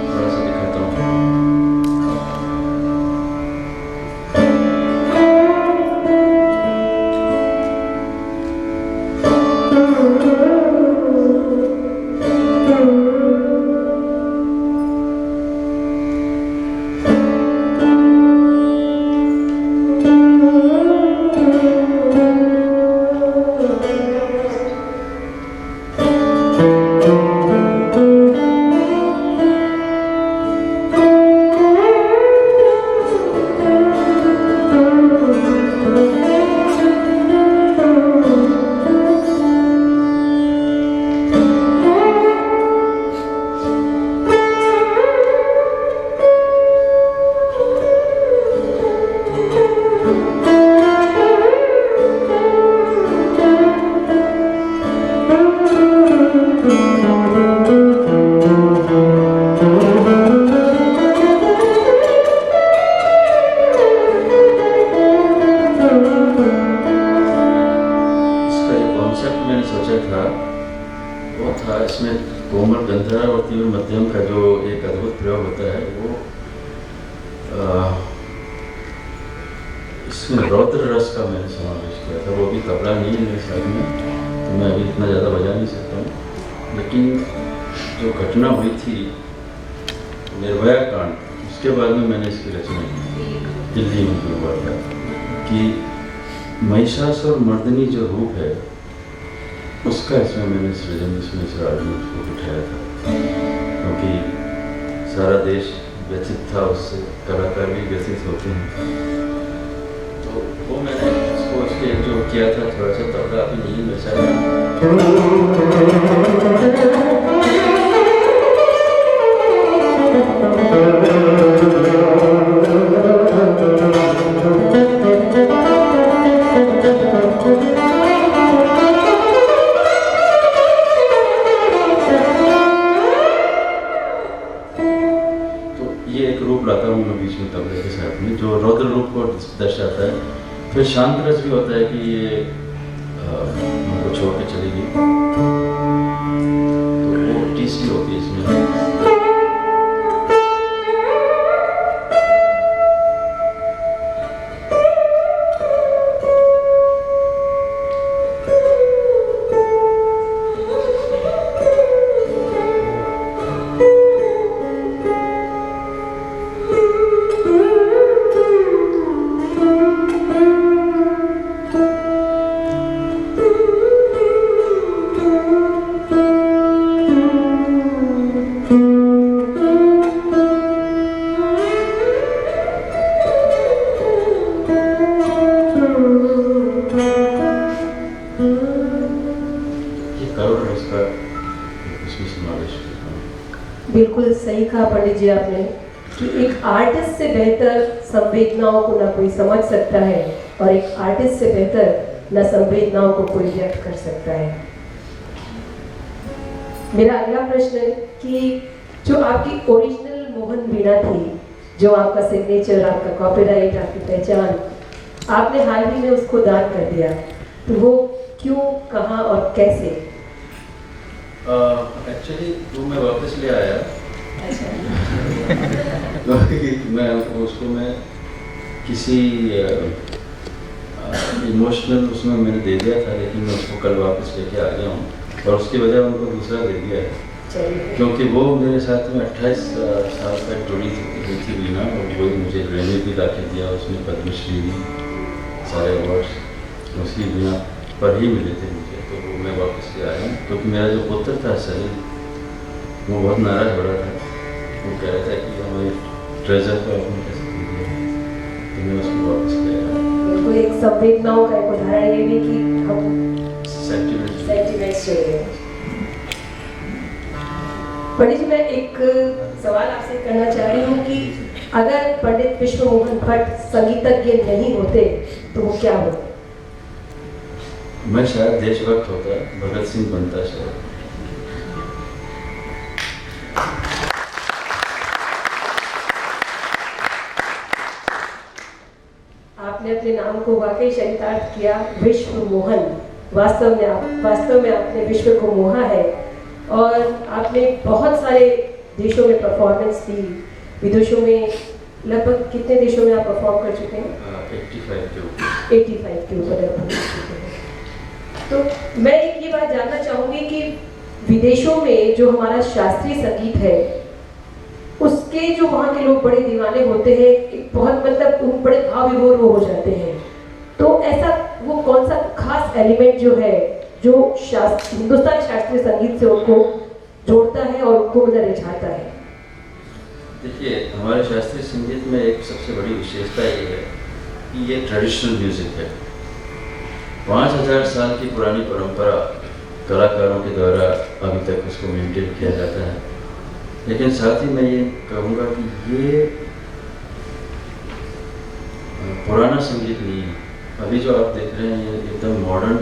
थोड़ा सा दिखाता हूँ। इसमें कोमल गंधर्व और तीव्र मध्यम का जो एक अद्भुत प्रयोग होता है वो इसमें रौद्र रस का मैंने समावेश किया था। वो भी तबला नहीं है मेरे साथ में, तो मैं अभी इतना ज़्यादा बजा नहीं सकता हूँ। लेकिन जो घटना हुई थी निर्भया कांड, उसके बाद में मैंने इसकी रचना की। दिल्ली में जो हुआ था कि महिषासुर मर्दनी जो रूप है उसका इसमें मैंने सृजन इसमें इस राग में उसको उठाया था, क्योंकि सारा देश व्यथित था उससे, कलाकार भी व्यथित होते हैं। तो वो मैंने इसको उसके जो किया था थोड़ा सा तबला अभी नहीं बचा। लाता हूँ मैं बीच में तबले के साथ में, जो रौद्र रूप को दर्शाता है। फिर शांत रस भी होता है कि ये हमको छोड़ के चलेगी, तो वो टीसी होती है इसमें।
बिल्कुल सही कहा पंडित जी आपने कि एक आर्टिस्ट से बेहतर संवेदनाओं को ना कोई समझ सकता है और एक आर्टिस्ट से बेहतर न संवेदनाओं को कोई व्यक्त कर सकता है। मेरा अगला प्रश्न है कि जो आपकी ओरिजिनल मोहन वीणा थी, जो आपका सिग्नेचर, आपका कॉपीराइट, आपकी पहचान, आपने हाल ही में उसको दान कर दिया, तो वो क्यों, कहाँ और कैसे?
एक्चुअली वो मैं वापस ले आया। मैं उसको मैं किसी इमोशनल उसमें मैंने दे दिया था, लेकिन मैं उसको कल वापस लेके आ गया हूँ और उसके बजाय उनको दूसरा दे दिया है, क्योंकि वो मेरे साथ में 28 साल तक जुड़ी हुई थी वीणा, और वो मुझे ग्रैमी भी ला के दिया, उसमें पद्मश्री भी, सारे अवार्ड्स उसकी वीणा पर ही मिले थे मुझे। तो वो मैं वापस ले आया हूँ, क्योंकि मेरा जो पुत्र था सलील, वो बहुत नाराज हो रहा था। वो कह रहा था कि हमारे ट्रेजर को आपने कैसे खरीद लिया, तो मैं उसको वापस ले आया।
बिल्कुल एक संवेदनाओं का एक उदाहरण ये भी कि हम सेंटिमेंट्स चाहिए। पंडित जी, मैं एक सवाल आपसे करना चाह रही हूँ कि अगर पंडित विश्व मोहन भट्ट संगीतज्ञ नहीं होते तो वो क्या होते?
मैं शायद देशभक्त होता, भगत सिंह बनता शायद।
अपने नाम को वाकई चरितार्थ किया, विश्व मोहन। वास्तव में आपने विश्व को मोहा है और आपने बहुत सारे देशों में परफॉर्मेंस दी, विदेशों में। लगभग कितने देशों में आप परफॉर्म कर चुके हैं?
85 के ऊपर।
85 के ऊपर आप कर चुके हैं। तो मैं एक ये बात जानना चाहूँगी कि विदेशों में जो हमारा शास्त्रीय संगीत है, उसके जो वहाँ के लोग बड़े दीवाने होते हैं, एक बहुत मतलब उन बड़े भाव विभोर वो हो जाते हैं। तो ऐसा वो कौन सा खास एलिमेंट जो है जो हिंदुस्तानी शास्त्रीय संगीत से उनको जोड़ता है और उनको मतलब रिझाता है?
देखिए, हमारे शास्त्रीय संगीत में एक सबसे बड़ी विशेषता ये है कि ये ट्रेडिशनल म्यूजिक है। 5000 साल की पुरानी परंपरा कलाकारों के द्वारा अभी तक उसको मेंटेन किया जाता है। लेकिन साथ ही मैं ये कहूँगा कि ये पुराना संगीत नहीं है। अभी जो आप देख रहे हैं ये एकदम मॉडर्न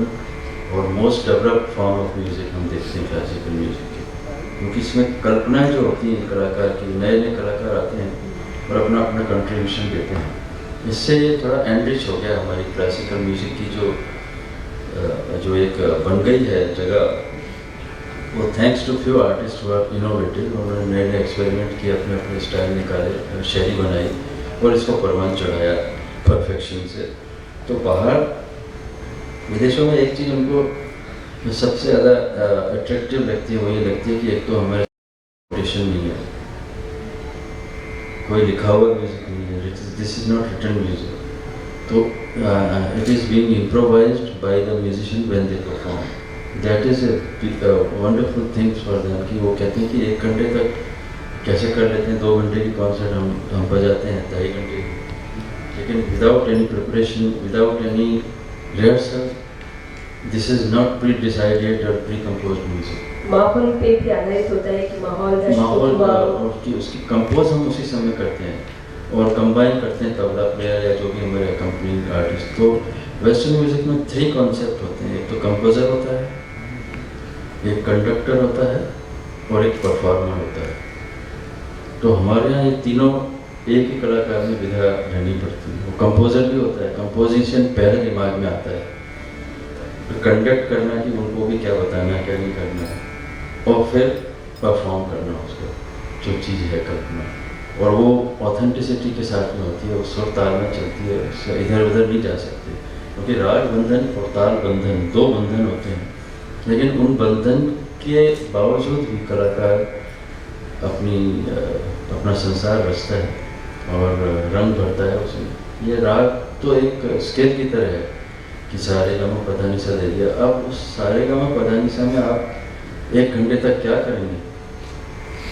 और most developed form of music हम देखते हैं क्लासिकल म्यूज़िक के, क्योंकि इसमें कल्पनाएं जो होती हैं कलाकार की, नए नए कलाकार आते हैं और अपना अपना कंट्रीब्यूशन देते हैं। इससे ये थोड़ा एनरिच हो गया हमारी क्लासिकल म्यूज़िक की जो एक बन गई है जगह, वो thanks to few artist who are innovative. उन्होंने नए नए एक्सपेरिमेंट किए, अपने अपने स्टाइल निकाले, शैली बनाई और इसको परवान चढ़ाया परफेक्शन से। तो बाहर विदेशों में एक चीज़ उनको जो सबसे ज़्यादा अट्रैक्टिव लगती है वो ये लगती है कि एक तो हमारे नोटेशन नहीं है, कोई लिखा हुआ म्यूज़िक नहीं है, this is not written music. तो it is being improvised by the musician when they perform. That is a wonderful things for them कि वो कहते हैं कि 1 घंटे तक कैसे कर लेते हैं, 2 घंटे की कॉन्सर्ट हम बजाते हैं 2.5 घंटे, लेकिन without any preparation, without any rehearsal, this is not pre decided और प्री कंपोज्ड म्यूजिक।
माहौल पे भी आधारित होता है कि
माहौल और उसकी कंपोज हम उसी समय करते हैं और कंबाइन करते हैं तबला प्लेयर या जो भी हमारे अकम्पनिंग आर्टिस्ट। तो वेस्टर्न म्यूजिक में 3 कॉन्सेप्ट होते हैं, एक तो कंपोजर होता है, एक कंडक्टर होता है और एक परफॉर्मर होता है। तो हमारे यहाँ ये तीनों एक ही कलाकार में विधा रहनी पड़ती है। वो कंपोजर भी होता है, कंपोजिशन पहले दिमाग में आता है, फिर कंडक्ट करना कि उनको भी क्या बताना है क्या नहीं करना है, और फिर परफॉर्म करना उसको जो चीज़ है कल्पना, और वो ऑथेंटिसिटी के साथ में होती है, उस वक्त ताल में चलती है, उससे इधर उधर नहीं जा सकते, क्योंकि राग बंधन और ताल बंधन 2 बंधन होते हैं। लेकिन उन बंधन के बावजूद भी कलाकार अपना संसार रचता है और रंग भरता है उसमें। ये राग तो एक स्केल की तरह है कि सारे गा मा पा धा नि सा दे दिया। अब उस सारे गा मा पा धा नि सा में आप 1 घंटे तक क्या करेंगे?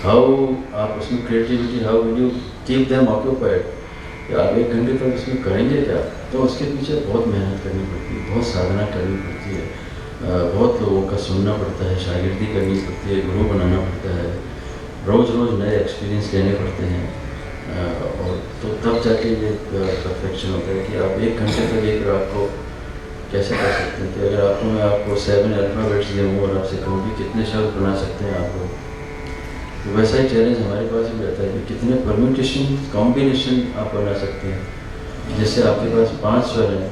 हाउ आप उसमें creativity, how will you keep them occupied, कि आप 1 घंटे तक उसमें करेंगे क्या? तो उसके पीछे बहुत मेहनत करनी पड़ती है, बहुत साधना करनी पड़ती है, बहुत लोगों का सुनना पड़ता है, शागिर्दी करनी पड़ती है, गुरु बनाना पड़ता है, रोज़ रोज़ नए एक्सपीरियंस लेने पड़ते हैं, और तो तब जाके ये परफेक्शन होता है कि आप 1 घंटे तक एक राग को कैसे कर सकते हैं। कि अगर मैं आपको 7 अल्फ़ाबेट्स दूँ और आपसे कहूँ कि कितने शब्द बना सकते हैं आप लोग, तो वैसा ही चैलेंज हमारे पास भी रहता है कि कितने परम्यूटेशन, कॉम्बिनेशन आप बना सकते हैं। जैसे आपके पास 5 स्वर हैं,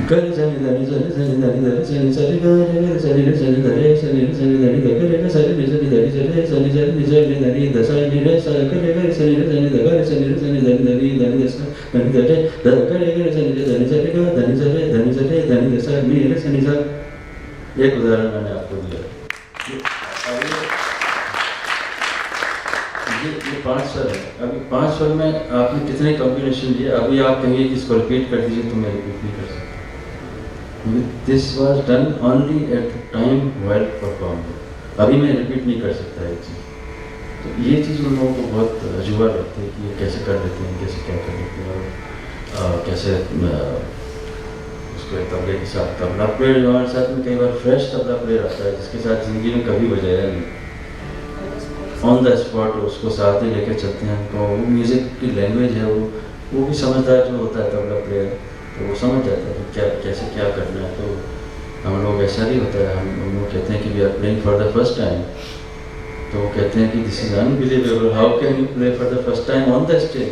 कर सनि धनि सनि सनि धनि धनि सनि सनि ग रे सनि रे सनि ध रे सनि रे सनि धनि ध ग रे ग सनि रे सनि धनि ध रे सनि सनि सनि धनि ध सनि रे स ग रे ग सनि रे सनि ध ग रे सनि रे सनि धनि धनि धनि ध स धनि ध रे ध ग रे ग सनि रे धनि स रे ग धनि स रे धनि स रे धनि ध स नि रे सनि स। एक उदाहरण मैंने आपको दिया। ये 5 स्वर है। अभी 5 स्वर में आपने कितने कॉम्बिनेशन लिए? अभी आप कहेंगे कि इसको रिपीट कर दीजिए तो मैं रिपीट नहीं कर सकता। This was done only at the time while performing. अभी मैं रिपीट नहीं कर सकता ये चीज़। तो ये चीज़ उन लोगों को बहुत अजूबा लगती है कि ये कैसे कर लेते हैं, कैसे क्या कर लेते हैं, और कैसे उसको तबले के साथ, तबला प्लेयर जो हमारे साथ में कई बार फ्रेश तबला प्लेयर आता है जिसके साथ ज़िंदगी में कभी बजाया नहीं, ऑन द स्पॉट उसको साथ ही लेके चलते हैं। तो वो म्यूज़िक की लैंग्वेज है, वो भी समझदार जो होता है तबला प्लेयर, तो वो समझ जाता है कि क्या कैसे क्या करना है। तो हम लोग ऐसा नहीं होता है, हम लोग कहते हैं कि we are playing for the first time, तो वो कहते हैं कि this is unbelievable, how can you play for the first time on the stage,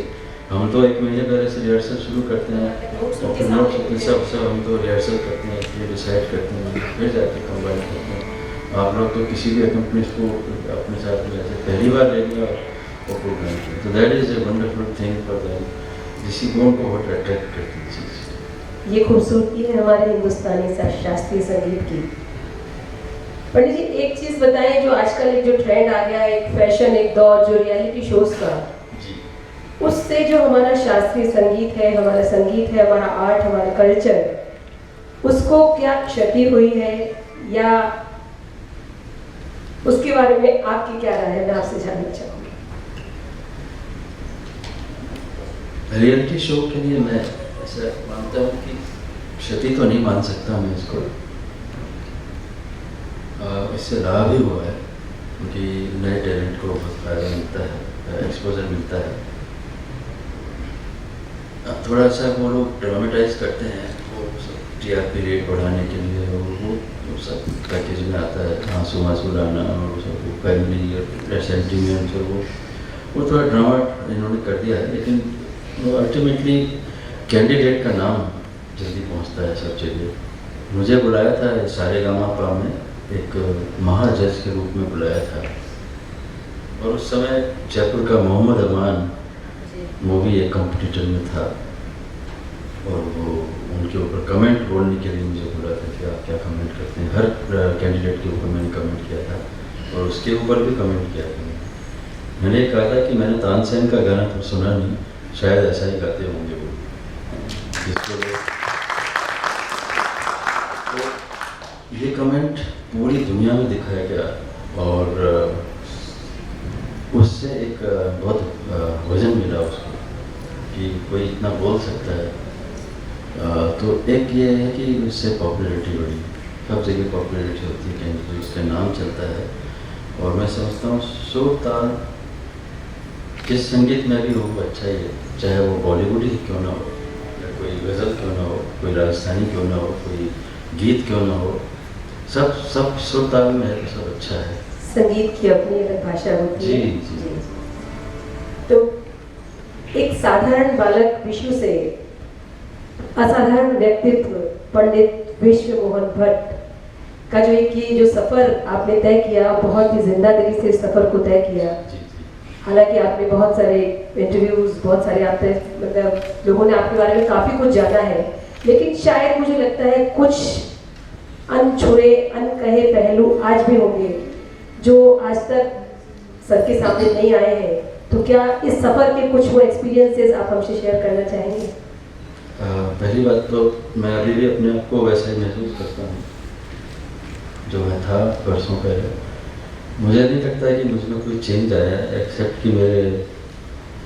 हम तो 1 महीने पहले से रिहर्सल शुरू करते हैं और फिर नोट्स होते सब हम तो रिहर्सल करते हैं, फिर डिसाइड करते हैं, फिर जाके कंबाइन करते हैं। आप लोग तो किसी भी अकम्पनीज को अपने साथ में जैसे पहली बार ले लिया और प्रोग्राम किया, तो that is a wonderful thing for them, जिसकी को बहुत अट्रैक्ट करती है चीज़।
ये खूबसूरती है हमारे हिंदुस्तानी शास्त्रीय संगीत की। पंडित जी एक चीज बताएं, जो आजकल एक जो ट्रेंड आ गया है, एक फैशन, एक दौर जो रियलिटी शोज का,
जी
उससे जो हमारा शास्त्रीय संगीत है, हमारा संगीत है, हमारा आर्ट, हमारा कल्चर, उसको क्या क्षति हुई है या उसके बारे में आपकी क्या राय है, मैं आपसे जानना चाहूँगी।
रियलिटी शो के लिए मैं ऐसा मानता हूँ कि क्षति तो नहीं मान सकता मैं इसको, इससे लाभ ही हुआ है क्योंकि नए टैलेंट को बहुत फायदा मिलता है, एक्सपोजर मिलता है। थोड़ा सा वो लोग ड्रामेटाइज करते हैं, वो सब टीआरपी रेट बढ़ाने के लिए वो सब पैकेज में आता है, आंसू लाना और सब फैमिली और सेंटीमेंट्स, और वो थोड़ा ड्रामा इन्होंने कर दिया है, लेकिन वो अल्टीमेटली कैंडिडेट का नाम जल्दी पहुंचता है सब जगह। मुझे बुलाया था सारेगामापा में, एक महाजज के रूप में बुलाया था, और उस समय जयपुर का मोहम्मद अमान मूवी एक कॉम्पिटिटर में था, और वो उनके ऊपर कमेंट बोलने के लिए मुझे बोला था कि आप क्या कमेंट करते हैं। हर कैंडिडेट के ऊपर मैंने कमेंट किया था और उसके ऊपर भी कमेंट किया था। मैंने कहा था कि मैंने तानसेन का गाना तो सुना नहीं, शायद ऐसा ही गाते होंगे वो, जिसको तो ये कमेंट पूरी दुनिया में दिखाया गया और उससे एक बहुत वजन मिला उसको कि कोई इतना बोल सकता है। तो एक ये है कि इससे पॉपुलैरिटी बढ़ी, सब जगह पॉपुलैरिटी होती है, कहीं उसका नाम चलता है। और मैं समझता हूँ सुर ताल किस संगीत में भी हो वो अच्छा ही है, चाहे वो बॉलीवुड ही क्यों ना हो, या कोई गज़ल क्यों ना हो, कोई राजस्थानी क्यों ना हो, कोई गीत क्यों ना हो, सब सुर ताल में है तो सब अच्छा है।
संगीत की अपनी अलग भाषा होती है।
जी।
तो एक साधारण बालक विशु से असाधारण व्यक्तित्व पंडित विश्व मोहन भट्ट का जो एक ये जो सफर आपने तय किया, बहुत ही जिंदा दिली से इस सफर को तय किया। हालांकि आपने बहुत सारे इंटरव्यूज, बहुत सारे आपने मतलब लोगों ने आपके बारे में काफी कुछ जाना है, लेकिन शायद मुझे लगता है कुछ अनछुए अनकहे पहलू आज भी होंगे जो आज तक सर के सामने नहीं आए हैं। तो क्या इस सफर के कुछ वो एक्सपीरियंसेस आप हमसे शेयर करना चाहेंगे?
पहली बात तो मैं अभी भी अपने आप को वैसा ही महसूस करता हूँ जो मैं था वर्षों पहले। मुझे नहीं लगता है कि मुझमें कोई चेंज आया है, एक्सेप्ट कि मेरे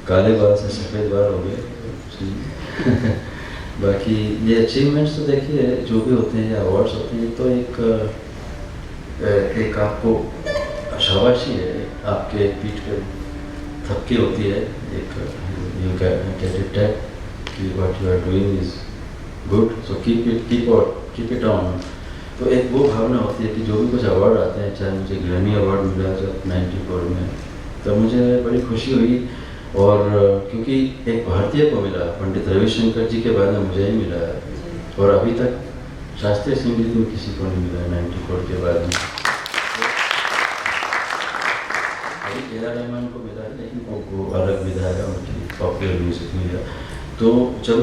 काले बाल से सफ़ेद बाल हो गए। बाकी ये अचीवमेंट्स तो देखिए जो भी होते हैं, अवार्ड्स होते हैं, तो एक आपको शाबाशी है, आपके पीठ पे थपकी होती है, एक यू गेट इट दैट कि what you are doing is good, so keep it on. तो एक वो भावना होती है कि जो भी कुछ अवार्ड आते हैं, चाहे मुझे ग्रैमी अवार्ड मिला जब 94 में, तब मुझे बड़ी खुशी हुई। और क्योंकि एक भारतीय को मिला, पंडित रविशंकर जी के बाद में मुझे ही मिला है, और अभी तक शास्त्रीय संगीत में किसी को नहीं मिला 94 के बाद में। अभी ए.आर. रहमान को मिला है, लेकिन वो अलग विधा है, उनकी पॉपुलर म्यूजिक मिला। तो जब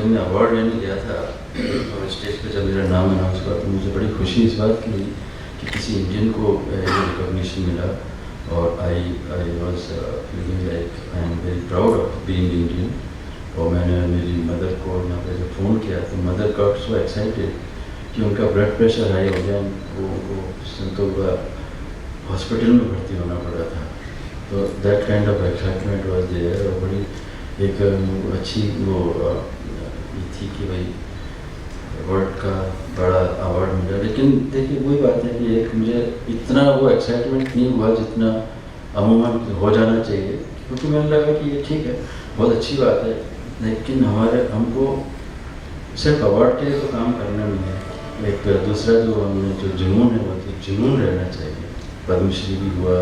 मैं अवार्ड लेने गया था और स्टेज पे जब मेरा नाम अनाउंस हुआ, तो मुझे बड़ी खुशी इस बात की कि किसी इंडियन को रिकॉग्निशन मिला। और I was feeling like I am very proud of being Indian. और मैंने मेरी मदर को यहाँ पे जब फ़ोन किया तो मदर गॉट सो एक्साइटेड कि उनका ब्लड प्रेशर हाई हो गया, उनको हॉस्पिटल में भर्ती होना पड़ा था। तो that kind of excitement was there. और बड़ी एक अच्छी वो थी कि भाई वर्ल्ड का बड़ा अवार्ड मिला। लेकिन देखिए वही बात है कि एक मुझे इतना वो एक्साइटमेंट नहीं हुआ जितना अमूमन हो जाना चाहिए, क्योंकि मैंने लगा कि ये ठीक है, बहुत अच्छी बात है, लेकिन हमको सिर्फ अवार्ड के लिए तो काम करना नहीं है। एक दूसरा जो हमने जो जुनून है वो तो जुनून रहना चाहिए। पद्मश्री भी हुआ,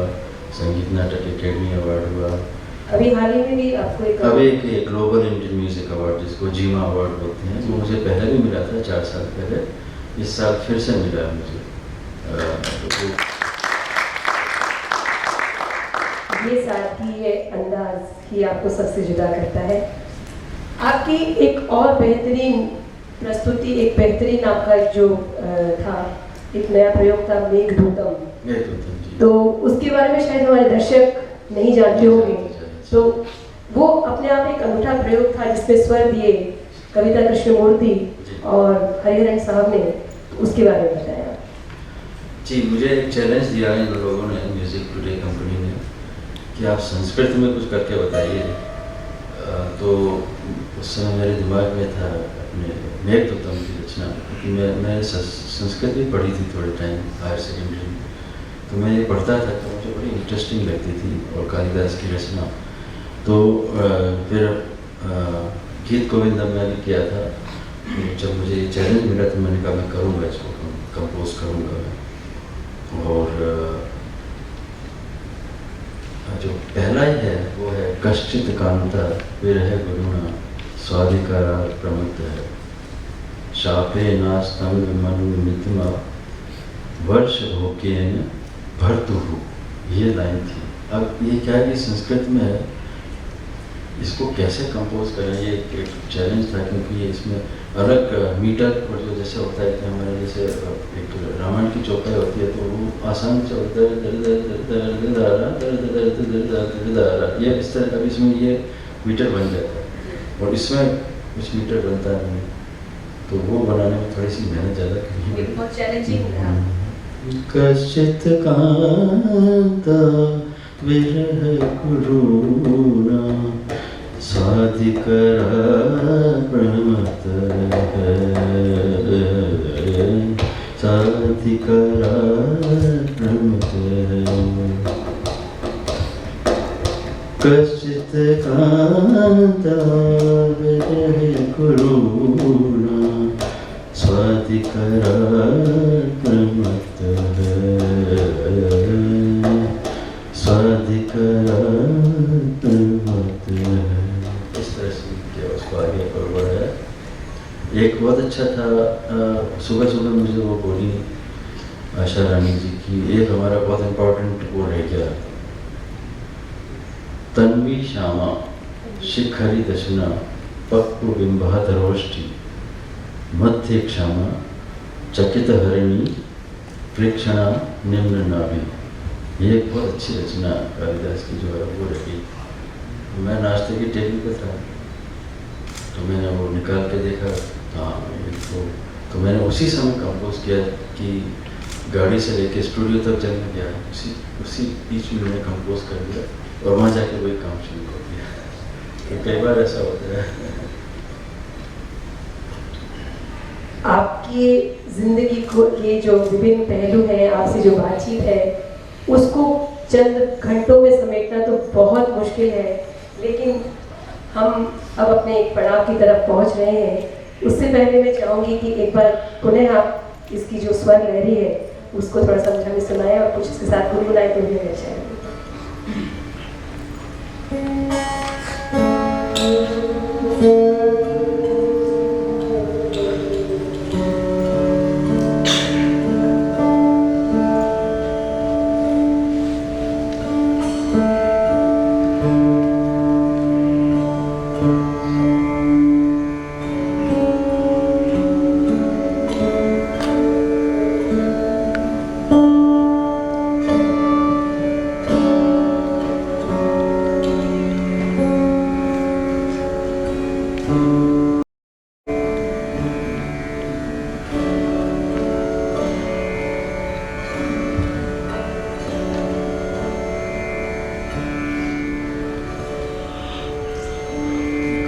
संगीत नाटक अकेडमी अवार्ड हुआ,
अभी हाल ही में भी आपको एक
अभी एक ग्लोबल इंडियन म्यूजिक अवार्ड जिसको जीमा अवार्ड बोलते हैं, वो मुझे पहले भी मिला था 4 साल पहले, इस साल फिर से मिला है मुझे। तो
ये साथी ये अंदाज ही आपको सबसे जुदा करता है। आपकी एक और बेहतरीन प्रस्तुति, एक बेहतरीन आपका जो था, एक नया प्रयोग था मेघदूतम।
जी।
तो उसके बारे में शायद हमारे दर्शक नहीं जानते होंगे, तो वो अपने आप एक अनूठा प्रयोग था जिसमें स्वर दिए कविता कृष्णमूर्ति और हरिहरन साहब ने, उसके बारे में बताया।
जी, मुझे एक चैलेंज दिया है इन लोगों ने, म्यूजिक टुडे कंपनी ने, कि आप संस्कृत में कुछ करके बताइए। तो उस समय मेरे दिमाग में था अपने मेघदूतम की रचना, क्योंकि मैं संस्कृत भी पढ़ी थी थोड़े टाइम हायर सेकेंडरी में, तो मैं ये पढ़ता था तो मुझे बड़ी इंटरेस्टिंग लगती थी, और कालिदास की रचना। तो फिर गीत गोविंदम में भी किया था। तो जब मुझे ये चैलेंज मिला तो मैंने कहा मैं करूँगा, इसको कंपोज करूँगा मैं। और जो पहला ही है वो है कश्चित कांता विरह गुरुणा स्वाधिकारा प्रमुख है शापे नास्तंग मनु मिथमा वर्ष भोकेन भर्तुहु, ये लाइन थी। अब ये क्या है कि संस्कृत में है, इसको कैसे कंपोज करें, ये एक चैलेंज था, क्योंकि ये इसमें अलग मीटर और जो जैसे होता है कि हमारे जैसे एक रामायण की चौपाई होती है तो वो आसान से होता है ये इस तरह का, इसमें ये मीटर बन जाता है और इसमें कुछ मीटर बनता नहीं, तो वो बनाने में थोड़ी सी मेहनत ज़्यादा करनी पड़ी।
बहुत चैलेंजिंग था।
कश्चित कांता विरह गुरुणा स्वाधिकरा प्रमत साधिकरा प्रमत कश्चित कांता विरह गुरुणा स्वाधिकरा प्रमत स्वाधिकरा प्रमत। इस तरह से क्या उसको आगे और बढ़ाया। एक बहुत अच्छा था, सुबह सुबह मुझे वो बोली आशा रानी जी की, एक हमारा बहुत इम्पोर्टेंट वो रह गया, तन्वी श्यामा शिखरी दशना पक्कु बिंबाधरोष्टि मध्य क्षमा चकित हरिणी प्रेक्षणा निम्न नाभि। ये एक बहुत अच्छी रचना कालिदास की जो है वो रही। मैं नाश्ते की टेबल पे था तो मैंने वो निकाल के देखा, हाँ तो मैंने उसी समय कंपोज किया कि गाड़ी से लेके स्टूडियो तक जब मैं गया उसी बीच में मैंने कंपोज कर दिया और वहाँ जाके वही काम शुरू कर दिया। तो कई बार ऐसा होता है।
आपकी जिंदगी के जो विभिन्न पहलू हैं, आपसे जो बातचीत है, उसको चंद घंटों में समेटना तो बहुत मुश्किल है, लेकिन हम अब अपने एक पड़ाव की तरफ पहुंच रहे हैं। उससे पहले मैं चाहूँगी कि एक बार पुनः आप इसकी जो स्वर लहरी है उसको थोड़ा सा मुझे सुनाएं और कुछ इसके साथ गुनगुनाएं तो मुझे अच्छा है।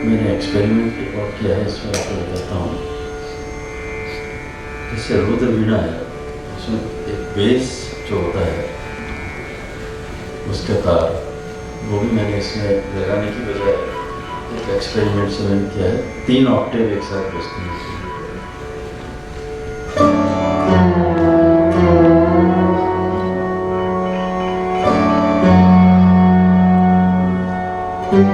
मैंने एक्सपेरिमेंट और किया है, इसमें आपको बताता हूँ। जैसे रुद्र वीणा है, उसमें एक बेस जो होता है उसका तार, वो भी मैंने इसमें लगाने की बजाय एक एक्सपेरिमेंट से मैंने किया है। 3 ऑक्टेव एक साथ बजते हैं। तो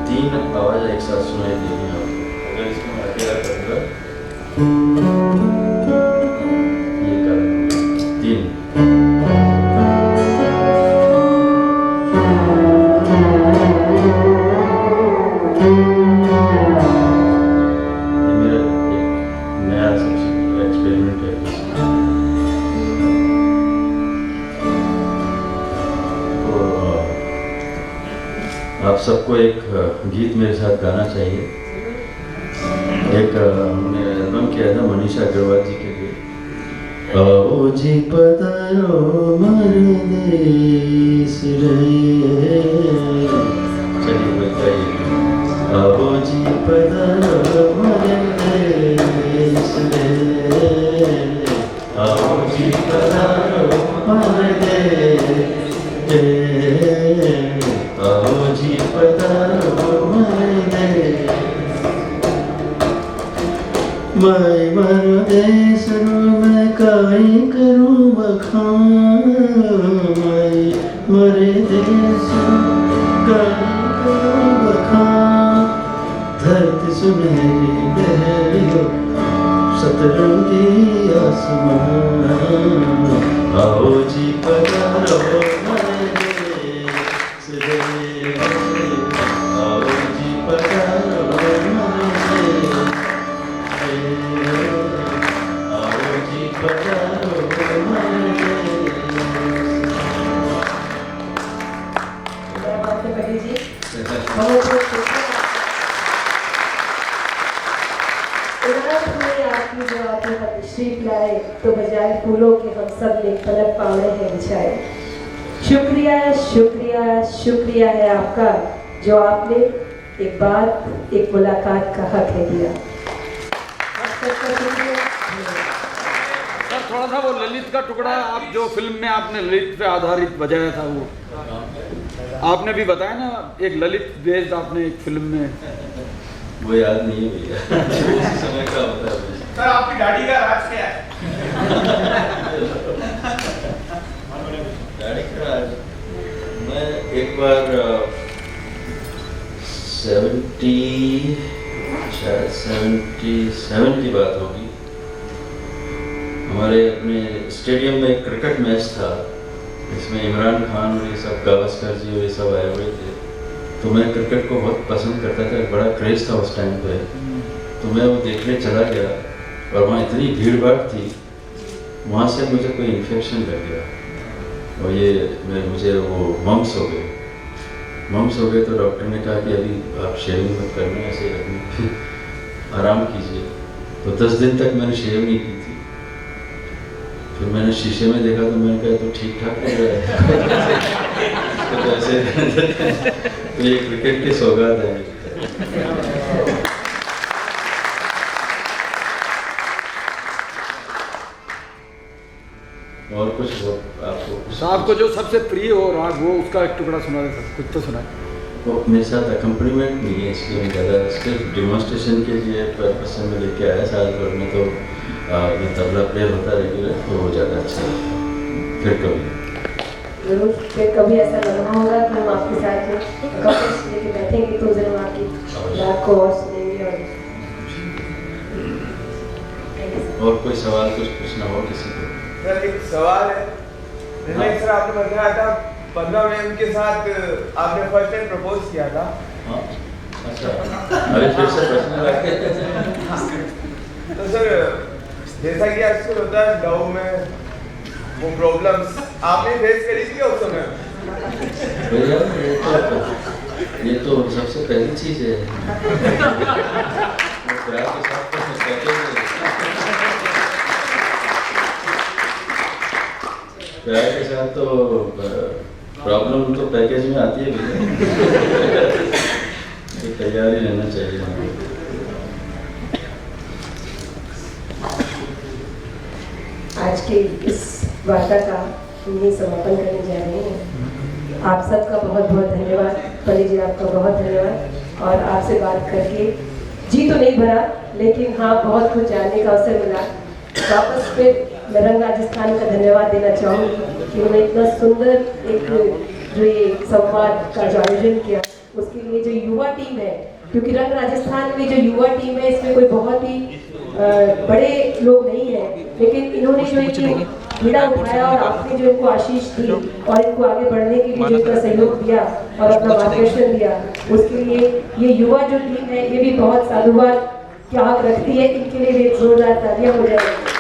तीन आवाज एक साथ सुनाई देगी आपको। अगर इसको मैं अकेला करूँगा, ये करूँगा तीन। ये मेरा एक नया सबसे एक्सपेरिमेंट है इसमें। आप सबको एक गीत मेरे साथ गाना चाहिए। एक हमने एल्बम किया था मनीषा अग्रवाल जी के लिए। आओ जी पधारो परदेस रे, चलिए बताइए। आओ जी पधारो परदेस रे, आओ जी पधारो परदेस रे, आओ जी पधारो परदेस। मैं मर देसरू मैं काई करूँ बखान, मैं मरे देसरू काई करूँ बखान। धरती सुनहरी बहरियो सतरंगी आसमान, आओ जी पधारो परदेस रे, आओ जी पधारो परदेस रे, आओ जी पधारो परदेस।
जय माता बड़ी जी, बहुत बहुत शुक्रिया। उदास हुए आपकी जो आप यहाँ तशरीफ लाए, तो बजाय फूलों के हम सब ने पलक पावे हैं बिछाए। शुक्रिया शुक्रिया शुक्रिया है आपका, जो आपने एक बात एक मुलाकात का हक है दिया। आप सबका शुक्रिया।
सर थोड़ा सा वो ललित का टुकड़ा, आप जो फिल्म में आपने ललित पे आधारित बजाया था, वो आपने भी बताया ना, एक ललित बेस्ड आपने एक फिल्म में।
वो याद नहीं है भैया, उसी समय का होता है मुझे।
सर आपकी दाढ़ी का राज क्या है?
दाढ़ी का राज, मैं एक बार 77 की बात होगी, हमारे अपने स्टेडियम में एक क्रिकेट मैच था, इसमें इमरान खान और ये सब गावस्कर जी और ये सब आए हुए थे। तो मैं क्रिकेट को बहुत पसंद करता था, एक बड़ा क्रेज था उस टाइम पे। तो मैं वो देखने चला गया और वहाँ इतनी भीड़ भाड़ थी, वहाँ से मुझे कोई इन्फेक्शन लग गया और ये मुझे वो मम्स हो गए। मम्स हो गए तो डॉक्टर ने कहा कि अभी आप शेविंग मत करना, ऐसे रखना, आराम कीजिए। तो 10 दिन तक मैंने शेव नहीं की थी। फिर मैंने शीशे में देखा तो मैंने कहा तो ठीक ठाक लग रहा है। तो ऐसे तो ये क्रिकेट की सौगात है। और कुछ हो आपको?
साहब को जो सबसे प्रिय हो राग, वो उसका एक टुकड़ा सुना दे सर, कुछ तो सुनाए।
वो मेरे साथ अकम्पनीमेंट नहीं है, इसलिए मैं ज़्यादा सिर्फ डेमोन्स्ट्रेशन के लिए पर्पस से मैं लेके आया। साल भर में तो मैं तबला प्लेयर होता रेगुलर, तो वो ज़्यादा अच्छा लगता। फिर कभी
जरूर, फिर कभी ऐसा लम्हा होगा कि हम आपके साथ में कपड़े लेके बैठेंगे तो जरूर आपकी राग को और सुनेंगे।
और कोई सवाल कुछ पूछना हो किसी को?
सर एक सवाल है, जैसे सर आपने बताया था 15 मैम के साथ आपने फर्स्ट टाइम प्रपोज किया था।
हाँ, अच्छा, अरे फिर से प्रश्न रखे।
तो सर जैसा कि अक्सर होता है गाँव में, वो प्रॉब्लम्स आपने फेस करी थी उस समय?
भैया ये तो सबसे पहली चीज है। वो प्यार के साथ तो कहते हैं, प्यार के साथ तो प्रॉब्लम तो पैकेज में आती है भैया। तो तैयारी रहना चाहिए हमको।
आज के इस वार्ता का यही समापन करने जा रहे हैं। आप सबका बहुत बहुत धन्यवाद। पंडित जी आपका बहुत धन्यवाद। और आपसे बात करके जी तो नहीं भरा, लेकिन हाँ बहुत कुछ जानने का अवसर मिला। वापस फिर मैं रंग राजस्थान का धन्यवाद देना चाहूँगी कि उन्होंने इतना सुंदर एक जो ये संवाद का जो आयोजन किया, उसके लिए जो युवा टीम है, क्योंकि रंग राजस्थान में जो युवा टीम है इसमें कोई बहुत ही बड़े लोग नहीं हैं, लेकिन इन्होंने जो एक बीड़ा उठाया और आपने जो इनको आशीष दी और इनको आगे बढ़ने के लिए जो इतना सहयोग दिया और अपना मार्गदर्शन दिया, उसके लिए ये युवा जो टीम है ये भी बहुत साधुवाद की आग रखती है। इनके लिए भी एक जोरदार तालियां हो जाएगी।